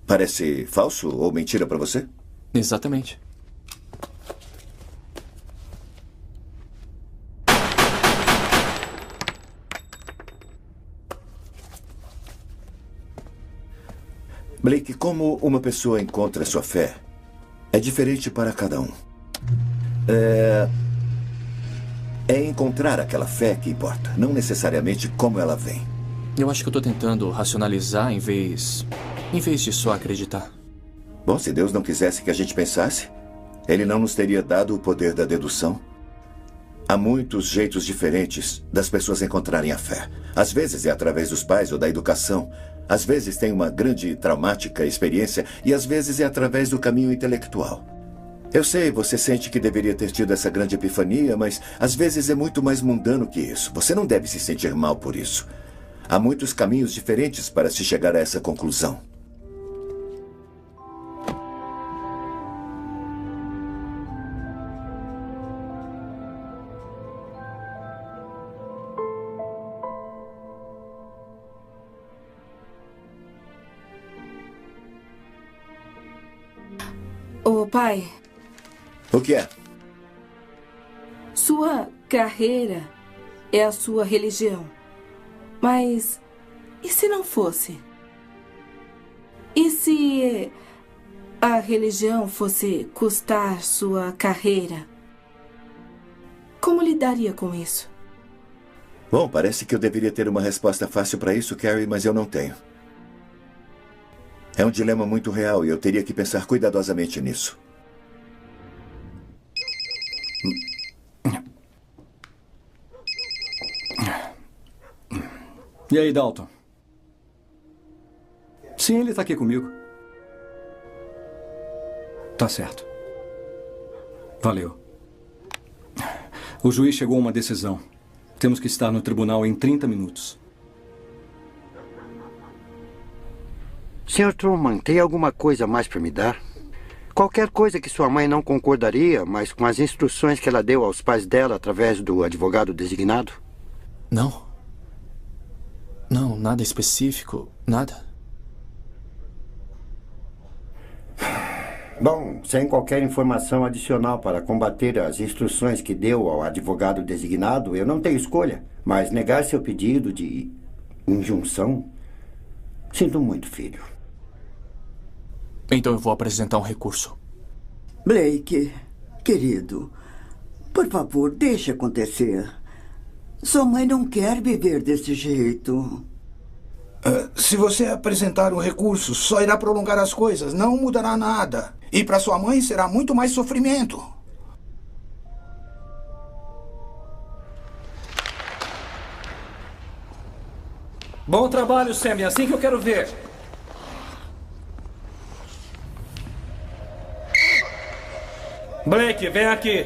parece falso ou mentira para você? Exatamente. Blake, como uma pessoa encontra sua fé é diferente para cada um. É encontrar aquela fé que importa, não necessariamente como ela vem. Eu acho que eu estou tentando racionalizar em vez de só acreditar. Bom, se Deus não quisesse que a gente pensasse, Ele não nos teria dado o poder da dedução. Há muitos jeitos diferentes das pessoas encontrarem a fé. Às vezes é através dos pais ou da educação. Às vezes tem uma grande traumática experiência e às vezes é através do caminho intelectual. Eu sei, você sente que deveria ter tido essa grande epifania, mas às vezes é muito mais mundano que isso. Você não deve se sentir mal por isso. Há muitos caminhos diferentes para se chegar a essa conclusão. Ô, pai. O que é? Sua carreira é a sua religião. Mas e se não fosse? E se a religião fosse custar sua carreira? Como lidaria com isso? Bom, parece que eu deveria ter uma resposta fácil para isso, Carrie, mas eu não tenho. É um dilema muito real e eu teria que pensar cuidadosamente nisso. E aí, Dalton? Sim, ele está aqui comigo. Tá certo. Valeu. O juiz chegou a uma decisão. Temos que estar no tribunal em 30 minutos. Sr. Truman, tem alguma coisa mais para me dar? Qualquer coisa que sua mãe não concordaria, mas com as instruções que ela deu aos pais dela através do advogado designado? Não. Não, nada específico, nada. Bom, sem qualquer informação adicional para combater as instruções que deu ao advogado designado, eu não tenho escolha. Mas negar seu pedido de injunção... Sinto muito, filho. Então eu vou apresentar um recurso. Blake, querido, por favor, deixe acontecer. Sua mãe não quer viver desse jeito. Se você apresentar um recurso, só irá prolongar as coisas, não mudará nada. E para sua mãe será muito mais sofrimento. Bom trabalho, Sam. É assim que eu quero ver. Blake, vem aqui.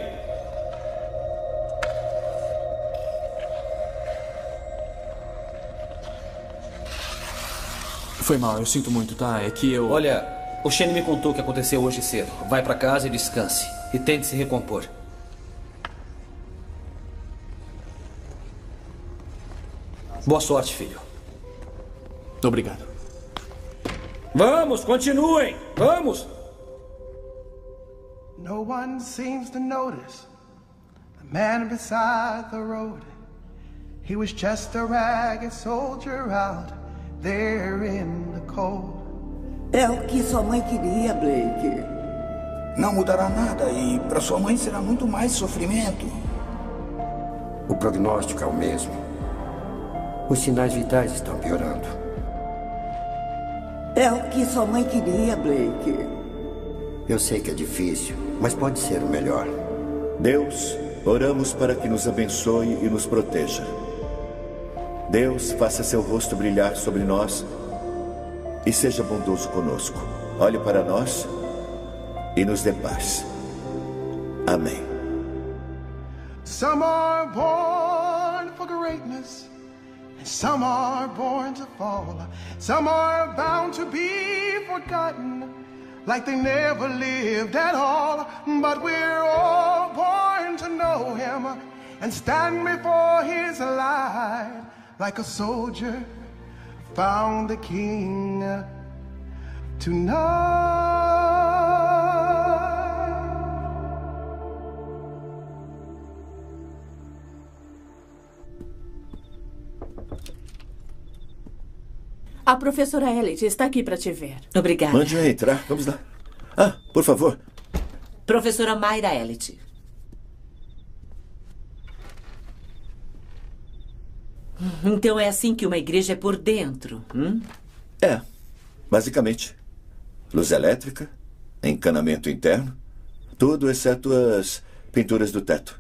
Foi mal, eu sinto muito, tá? É que eu... Olha, o Shane me contou o que aconteceu hoje cedo. Vai pra casa e descanse. E tente se recompor. Boa sorte, filho. Obrigado. Vamos, continuem! Vamos! No one seems to notice the man beside the road. He was just a ragged soldier out there in the cold. É o que sua mãe queria, Blake. Não mudará nada e para sua mãe será muito mais sofrimento. O prognóstico é o mesmo. Os sinais vitais estão piorando. É o que sua mãe queria, Blake. Eu sei que é difícil, mas pode ser o melhor. Deus, oramos para que nos abençoe e nos proteja. Deus, faça seu rosto brilhar sobre nós e seja bondoso conosco. Olhe para nós e nos dê paz. Amém. Some are born for greatness, and some are born to fall. Some are bound to be forgotten, like they never lived at all. But we're all born to know him and stand before his light like a soldier found the king tonight. A professora Elliot está aqui para te ver. Obrigada. Mande-a entrar. Vamos lá. Ah, por favor. Professora Mayra Elliot. Então é assim que uma igreja é por dentro, É, basicamente. Luz elétrica, encanamento interno, tudo exceto as pinturas do teto.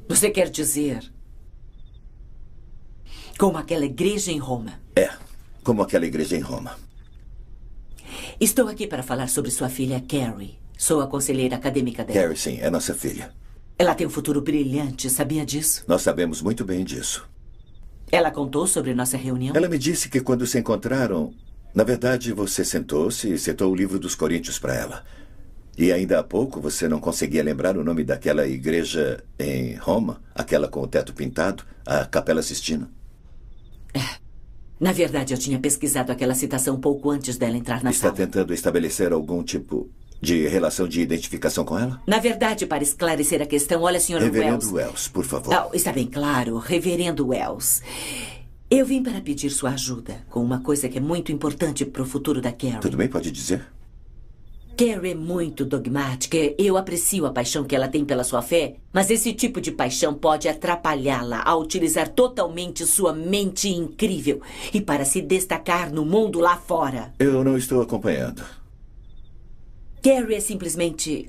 Você quer dizer... como aquela igreja em Roma? É, como aquela igreja em Roma. Estou aqui para falar sobre sua filha Carrie. Sou a conselheira acadêmica dela. Carrie, sim, é nossa filha. Ela tem um futuro brilhante, sabia disso? Nós sabemos muito bem disso. Ela contou sobre nossa reunião? Ela me disse que quando se encontraram, na verdade, você sentou-se e citou o livro dos Coríntios para ela. E ainda há pouco você não conseguia lembrar o nome daquela igreja em Roma, aquela com o teto pintado, a Capela Sistina. Na verdade, eu tinha pesquisado aquela citação pouco antes dela entrar na Está sala. tentando estabelecer algum tipo de relação de identificação com ela? Na verdade, para esclarecer a questão, olha, Sr. Reverendo Wells. Wells, por favor. Oh, está bem claro, Reverendo Wells. Eu vim para pedir sua ajuda com uma coisa que é muito importante para o futuro da Carrie. Tudo bem, pode dizer? Carrie é muito dogmática. Eu aprecio a paixão que ela tem pela sua fé, mas esse tipo de paixão pode atrapalhá-la a utilizar totalmente sua mente incrível e para se destacar no mundo lá fora. Eu não estou acompanhando. Carrie é simplesmente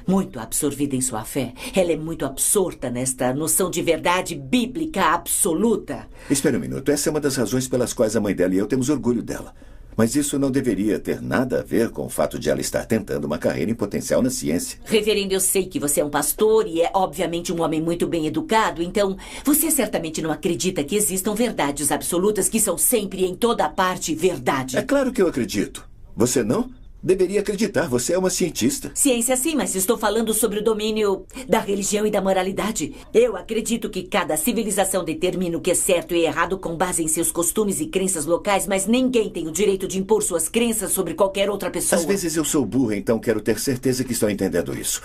muito absorvida em sua fé. Ela é muito absorta nesta noção de verdade bíblica absoluta. Espere um minuto. Essa é uma das razões pelas quais a mãe dela e eu temos orgulho dela. Mas isso não deveria ter nada a ver com o fato de ela estar tentando uma carreira em potencial na ciência. Reverendo, eu sei que você é um pastor e é obviamente um homem muito bem educado, então você certamente não acredita que existam verdades absolutas que são sempre em toda parte verdade. É claro que eu acredito. Você não? Deveria acreditar, você é uma cientista. Ciência sim, mas estou falando sobre o domínio da religião e da moralidade. Eu acredito que cada civilização determina o que é certo e errado com base em seus costumes e crenças locais, mas ninguém tem o direito de impor suas crenças sobre qualquer outra pessoa. Às vezes eu sou burro, então quero ter certeza que estou entendendo isso.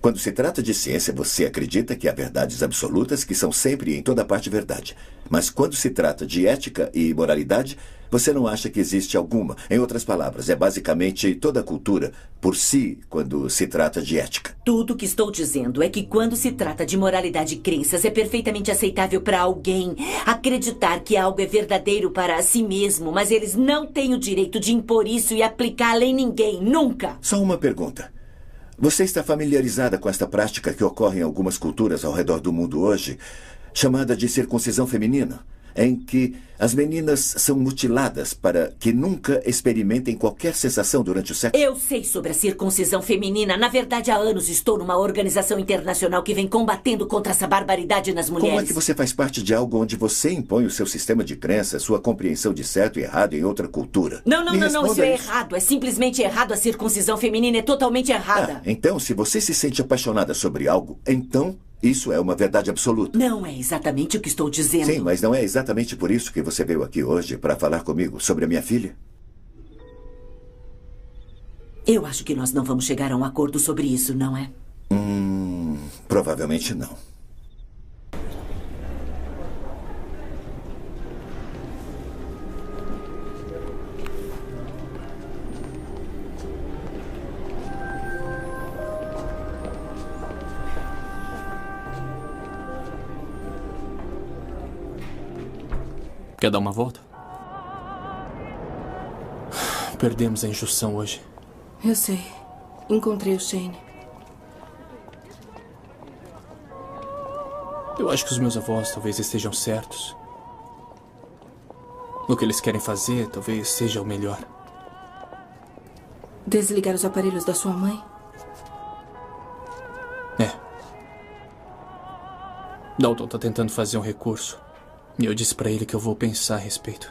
Quando se trata de ciência, você acredita que há verdades absolutas que são sempre e em toda parte verdade. Mas quando se trata de ética e moralidade, você não acha que existe alguma. Em outras palavras, é basicamente toda a cultura por si quando se trata de ética. Tudo o que estou dizendo é que quando se trata de moralidade e crenças, é perfeitamente aceitável para alguém acreditar que algo é verdadeiro para si mesmo, mas eles não têm o direito de impor isso e aplicá-lo em ninguém, nunca. Só uma pergunta. Você está familiarizada com esta prática que ocorre em algumas culturas ao redor do mundo hoje, chamada de circuncisão feminina, em que as meninas são mutiladas para que nunca experimentem qualquer sensação durante o sexo? Eu sei sobre a circuncisão feminina. Na verdade, há anos estou numa organização internacional que vem combatendo contra essa barbaridade nas mulheres. Como é que você faz parte de algo onde você impõe o seu sistema de crença, sua compreensão de certo e errado em outra cultura? Não, isso é errado. É simplesmente errado. A circuncisão feminina é totalmente errada. Então, se você se sente apaixonada sobre algo, então isso é uma verdade absoluta. Não é exatamente o que estou dizendo. Sim, mas não é exatamente por isso que você veio aqui hoje para falar comigo sobre a minha filha? Eu acho que nós não vamos chegar a um acordo sobre isso, não é? Provavelmente não. Quer dar uma volta? Perdemos a injunção hoje. Eu sei. Encontrei o Shane. Eu acho que os meus avós talvez estejam certos. No que eles querem fazer, talvez seja o melhor. Desligar os aparelhos da sua mãe? É. Dalton está tentando fazer um recurso. E eu disse para ele que eu vou pensar a respeito.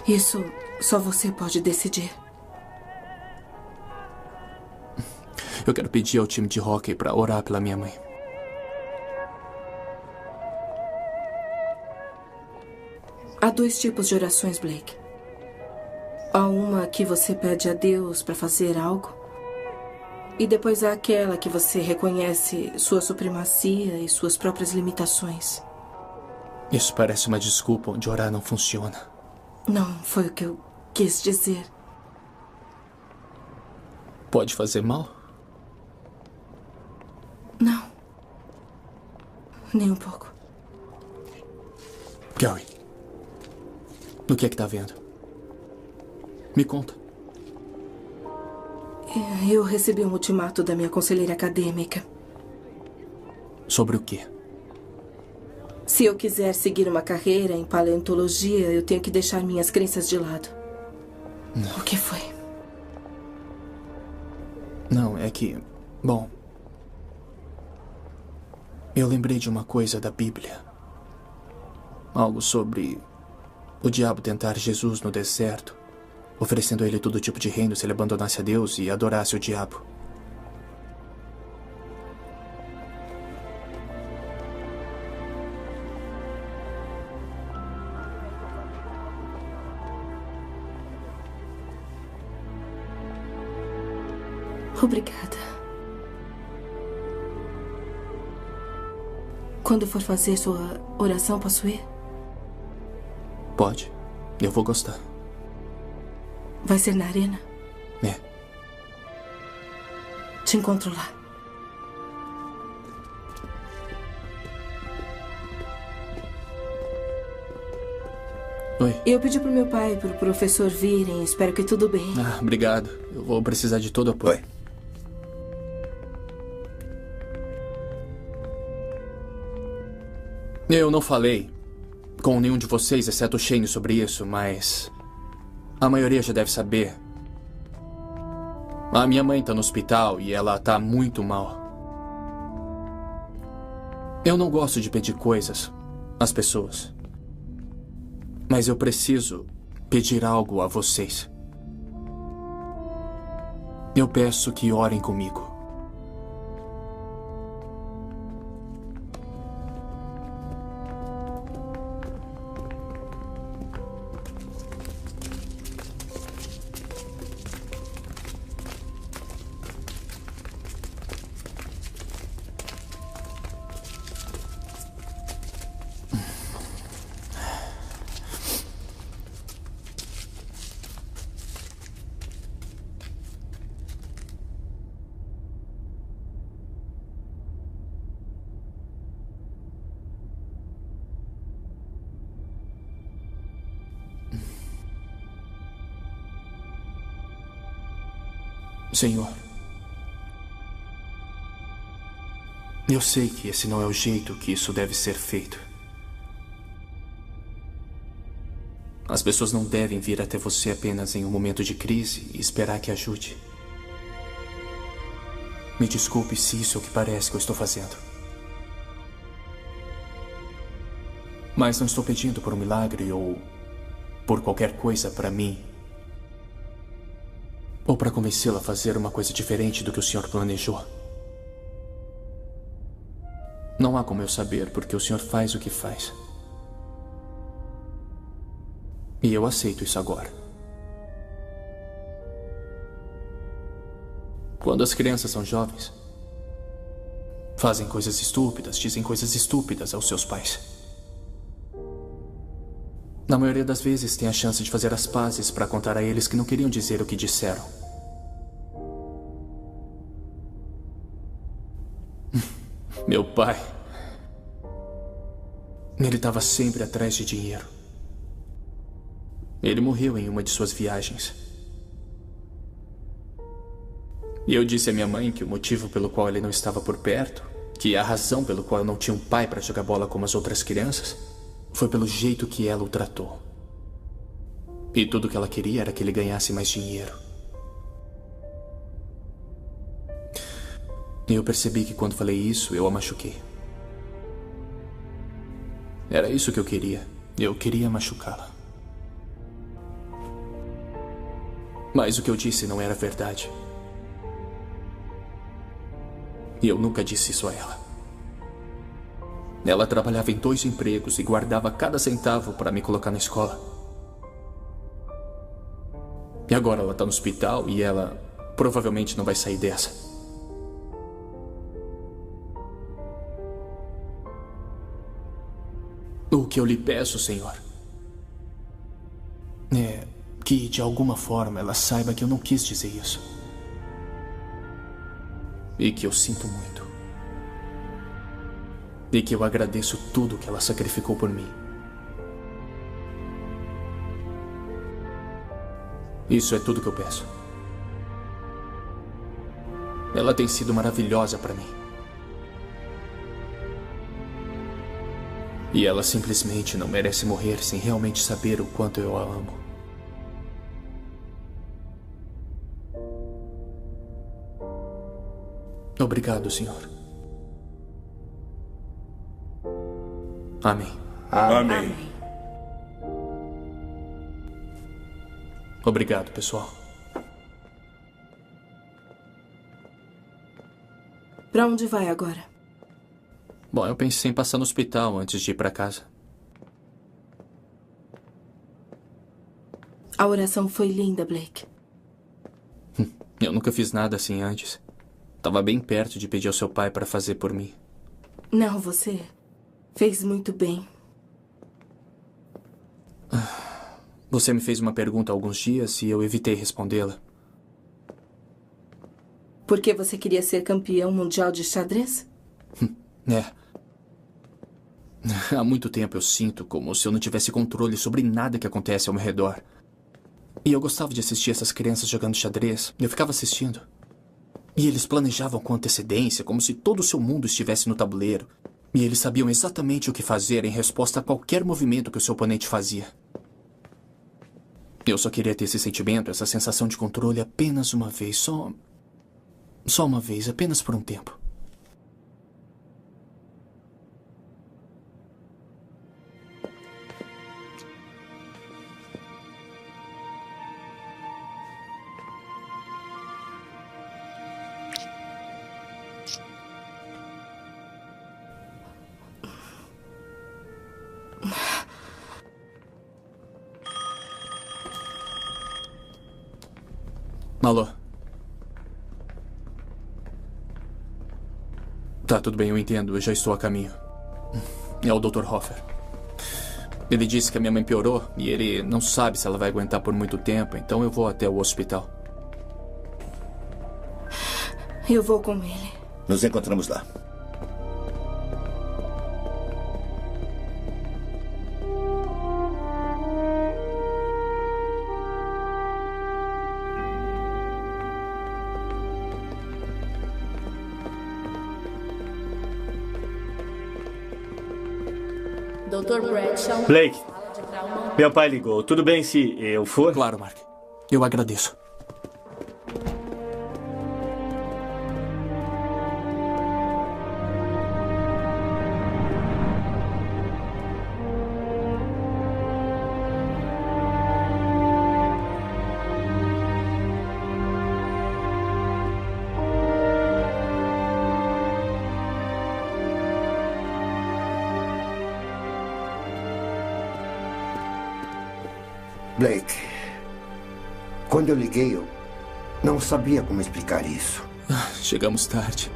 Isso só você pode decidir. Eu quero pedir ao time de hóquei para orar pela minha mãe. Há 2 tipos de orações, Blake. Há uma que você pede a Deus para fazer algo. E depois há aquela que você reconhece sua supremacia e suas próprias limitações. Isso parece uma desculpa onde orar não funciona. Não foi o que eu quis dizer. Pode fazer mal? Não. Nem um pouco. Gary, o que é que tá vendo? Me conta. Eu recebi um ultimato da minha conselheira acadêmica. Sobre o quê? Se eu quiser seguir uma carreira em paleontologia, eu tenho que deixar minhas crenças de lado. Não. O que foi? Não, é que... Bom... Eu lembrei de uma coisa da Bíblia. Algo sobre o diabo tentar Jesus no deserto, oferecendo a ele todo tipo de reino se ele abandonasse a Deus e adorasse o diabo. Obrigada. Quando for fazer sua oração, posso ir? Pode. Eu vou gostar. Vai ser na arena? É. Te encontro lá. Oi. Eu pedi pro meu pai e pro professor virem. Espero que tudo bem. Ah, obrigado. Eu vou precisar de todo o apoio. Oi. Eu não falei com nenhum de vocês, exceto o Shane, sobre isso, mas... a maioria já deve saber. A minha mãe tá no hospital e ela tá muito mal. Eu não gosto de pedir coisas às pessoas. Mas eu preciso pedir algo a vocês. Eu peço que orem comigo. Senhor, eu sei que esse não é o jeito que isso deve ser feito. As pessoas não devem vir até você apenas em um momento de crise e esperar que ajude. Me desculpe se isso é o que parece que eu estou fazendo. Mas não estou pedindo por um milagre ou por qualquer coisa para mim. Ou para convencê-la a fazer uma coisa diferente do que o senhor planejou. Não há como eu saber porque o senhor faz o que faz. E eu aceito isso agora. Quando as crianças são jovens, fazem coisas estúpidas, dizem coisas estúpidas aos seus pais. Na maioria das vezes, tem a chance de fazer as pazes para contar a eles que não queriam dizer o que disseram. Meu pai... ele estava sempre atrás de dinheiro. Ele morreu em uma de suas viagens. E eu disse à minha mãe que o motivo pelo qual ele não estava por perto, que a razão pelo qual eu não tinha um pai para jogar bola como as outras crianças, foi pelo jeito que ela o tratou. E tudo que ela queria era que ele ganhasse mais dinheiro. E eu percebi que quando falei isso, eu a machuquei. Era isso que eu queria. Eu queria machucá-la. Mas o que eu disse não era verdade. E eu nunca disse isso a ela. Ela trabalhava em 2 empregos e guardava cada centavo para me colocar na escola. E agora ela está no hospital e ela provavelmente não vai sair dessa. O que eu lhe peço, Senhor, é que de alguma forma ela saiba que eu não quis dizer isso. E que eu sinto muito. E que eu agradeço tudo que ela sacrificou por mim. Isso é tudo que eu peço. Ela tem sido maravilhosa para mim. E ela simplesmente não merece morrer sem realmente saber o quanto eu a amo. Obrigado, Senhor. Amém. Amém. Obrigado, pessoal. Pra onde vai agora? Bom, eu pensei em passar no hospital antes de ir pra casa. A oração foi linda, Blake. Eu nunca fiz nada assim antes. Tava bem perto de pedir ao seu pai para fazer por mim. Não, você fez muito bem. Você me fez uma pergunta há alguns dias e eu evitei respondê-la. Por que você queria ser campeão mundial de xadrez? É. Há muito tempo eu sinto como se eu não tivesse controle sobre nada que acontece ao meu redor. E eu gostava de assistir essas crianças jogando xadrez. Eu ficava assistindo. E eles planejavam com antecedência, como se todo o seu mundo estivesse no tabuleiro. E eles sabiam exatamente o que fazer em resposta a qualquer movimento que o seu oponente fazia. Eu só queria ter esse sentimento, essa sensação de controle apenas uma vez. Só uma vez, apenas por um tempo. Alô? Tá, tudo bem, eu entendo. Eu já estou a caminho. É o Dr. Hoffer. Ele disse que a minha mãe piorou e ele não sabe se ela vai aguentar por muito tempo, então eu vou até o hospital. Eu vou com ele. Nos encontramos lá. Dr. Bradshaw. Blake, meu pai ligou. Tudo bem se eu for? Claro, Mark. Eu agradeço. Blake, quando eu liguei, eu não sabia como explicar isso. Chegamos tarde.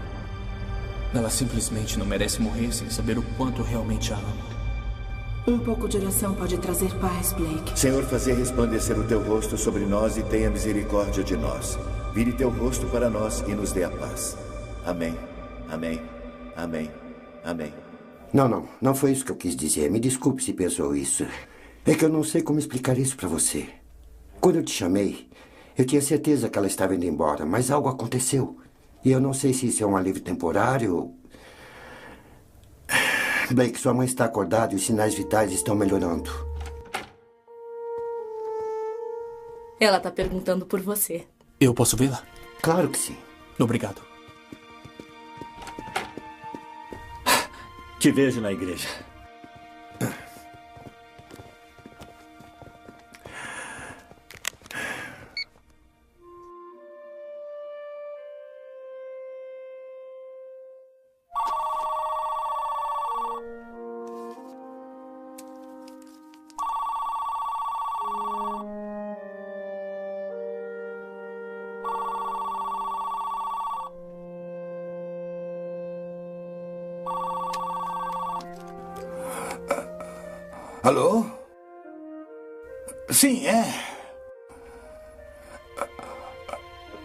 Ela simplesmente não merece morrer sem saber o quanto realmente a amo. Um pouco de oração pode trazer paz, Blake. Senhor, fazer resplandecer o teu rosto sobre nós e tenha misericórdia de nós. Vire teu rosto para nós e nos dê a paz. Amém. Amém. Amém. Amém. Não foi isso que eu quis dizer. Me desculpe se pensou isso. É que eu não sei como explicar isso para você. Quando eu te chamei, eu tinha certeza que ela estava indo embora, mas algo aconteceu. E eu não sei se isso é um alívio temporário. Blake, sua mãe está acordada e os sinais vitais estão melhorando. Ela está perguntando por você. Eu posso vê-la? Claro que sim. Obrigado. Te vejo na igreja. Alô? Sim, é.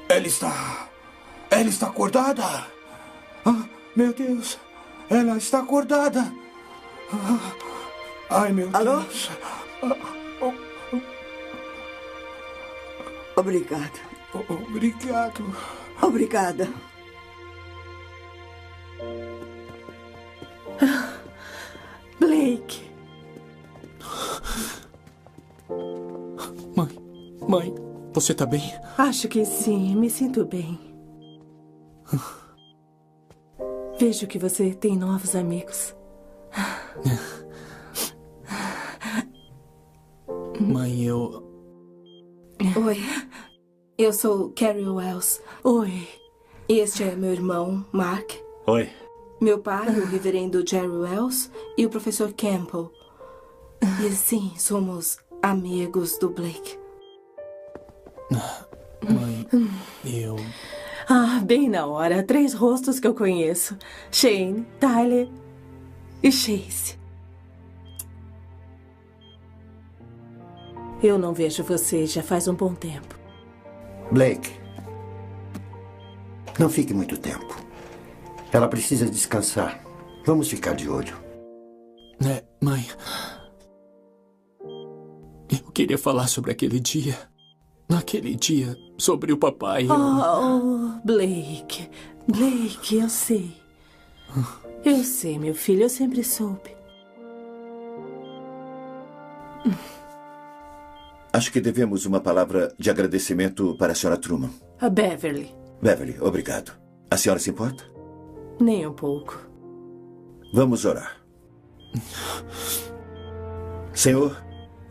Ela está acordada. Ah, meu Deus. Ela está acordada. Ai, meu Alô? Deus. Obrigada. Obrigado. Obrigada. Blake. Mãe, você tá bem? Acho que sim, me sinto bem. Vejo que você tem novos amigos. Mãe, eu... Oi, eu sou Carrie Wells. Oi. Este é meu irmão, Mark. Oi. Meu pai, o reverendo Jerry Wells, e o professor Campbell. E sim, somos amigos do Blake. Mãe, eu... Ah, bem na hora. 3 rostos que eu conheço. Shane, Tyler e Chase. Eu não vejo você já faz um bom tempo. Blake, não fique muito tempo. Ela precisa descansar. Vamos ficar de olho. Mãe... Eu queria falar sobre aquele dia. Naquele dia, sobre o papai. Oh, Blake. Blake, eu sei. Eu sei, meu filho, eu sempre soube. Acho que devemos uma palavra de agradecimento para a senhora Truman. A Beverly. Beverly, obrigado. A senhora se importa? Nem um pouco. Vamos orar. Senhor,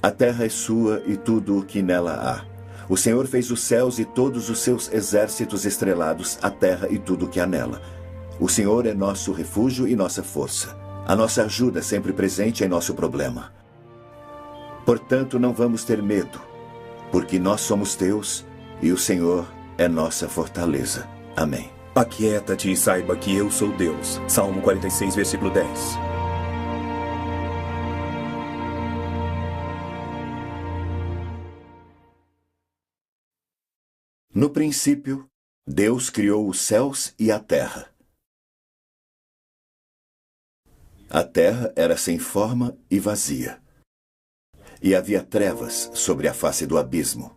a terra é sua e tudo o que nela há. O Senhor fez os céus e todos os seus exércitos estrelados, a terra e tudo o que há nela. O Senhor é nosso refúgio e nossa força. A nossa ajuda sempre presente em nosso problema. Portanto, não vamos ter medo, porque nós somos teus e o Senhor é nossa fortaleza. Amém. Aquieta-te e saiba que eu sou Deus. Salmo 46, versículo 10. No princípio, Deus criou os céus e a terra. A terra era sem forma e vazia. E havia trevas sobre a face do abismo.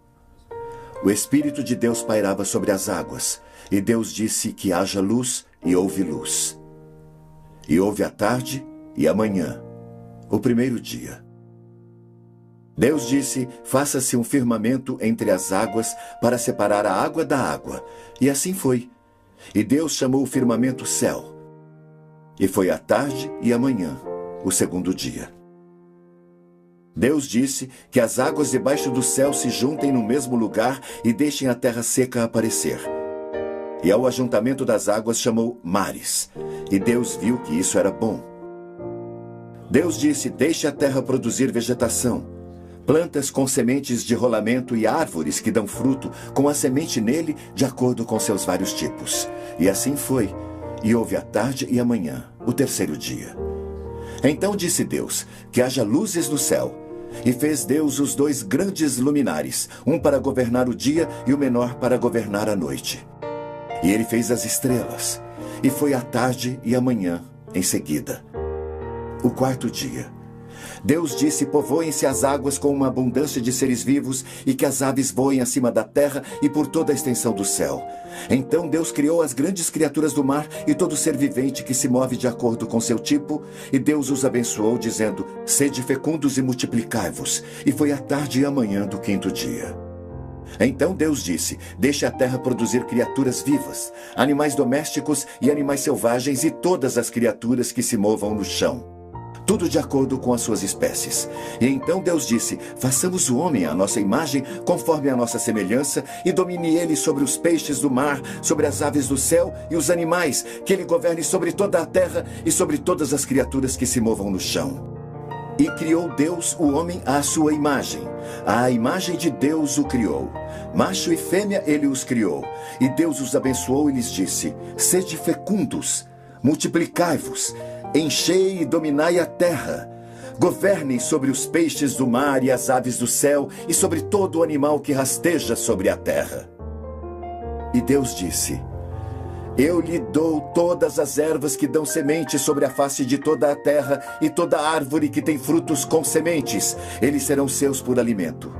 O Espírito de Deus pairava sobre as águas, e Deus disse que haja luz, e houve luz. E houve a tarde e a manhã, o primeiro dia. Deus disse, faça-se um firmamento entre as águas para separar a água da água. E assim foi. E Deus chamou o firmamento céu. E foi a tarde e a manhã, o segundo dia. Deus disse que as águas debaixo do céu se juntem no mesmo lugar e deixem a terra seca aparecer. E ao ajuntamento das águas chamou mares. E Deus viu que isso era bom. Deus disse, deixe a terra produzir vegetação, plantas com sementes de rolamento e árvores que dão fruto com a semente nele de acordo com seus vários tipos. E assim foi. E houve a tarde e a manhã, o terceiro dia. Então disse Deus, que haja luzes no céu. E fez Deus os 2 grandes luminares, um para governar o dia e o menor para governar a noite. E ele fez as estrelas. E foi a tarde e a manhã em seguida. O quarto dia. Deus disse, povoem-se as águas com uma abundância de seres vivos e que as aves voem acima da terra e por toda a extensão do céu. Então Deus criou as grandes criaturas do mar e todo ser vivente que se move de acordo com seu tipo, e Deus os abençoou, dizendo, sede fecundos e multiplicai-vos. E foi a tarde e a manhã do quinto dia. Então Deus disse, deixe a terra produzir criaturas vivas, animais domésticos e animais selvagens e todas as criaturas que se movam no chão. Tudo de acordo com as suas espécies. E então Deus disse, façamos o homem à nossa imagem, conforme a nossa semelhança, e domine ele sobre os peixes do mar, sobre as aves do céu e os animais, que ele governe sobre toda a terra e sobre todas as criaturas que se movam no chão. E criou Deus o homem à sua imagem. À imagem de Deus o criou. Macho e fêmea ele os criou. E Deus os abençoou e lhes disse, sede fecundos, multiplicai-vos, enchei e dominai a terra. Governem sobre os peixes do mar e as aves do céu e sobre todo o animal que rasteja sobre a terra. E Deus disse: eu lhe dou todas as ervas que dão semente sobre a face de toda a terra e toda árvore que tem frutos com sementes. Eles serão seus por alimento.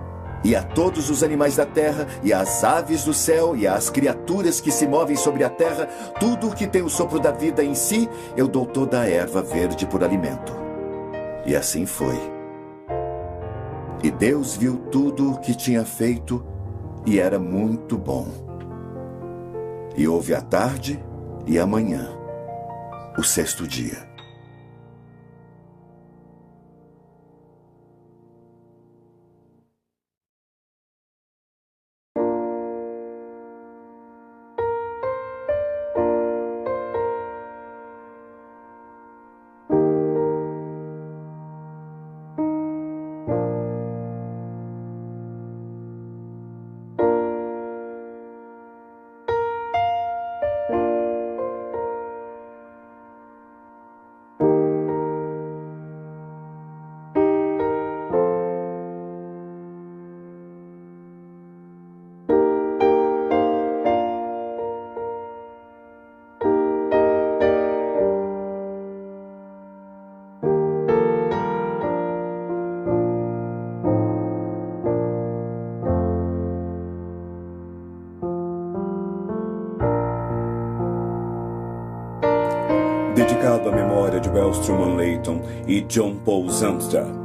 E a todos os animais da terra, e às aves do céu, e às criaturas que se movem sobre a terra, tudo o que tem o sopro da vida em si, eu dou toda a erva verde por alimento. E assim foi. E Deus viu tudo o que tinha feito, e era muito bom. E houve a tarde e a manhã, o sexto dia. Dedicado à memória de Wells Truman Layton e John Paul Zamstra.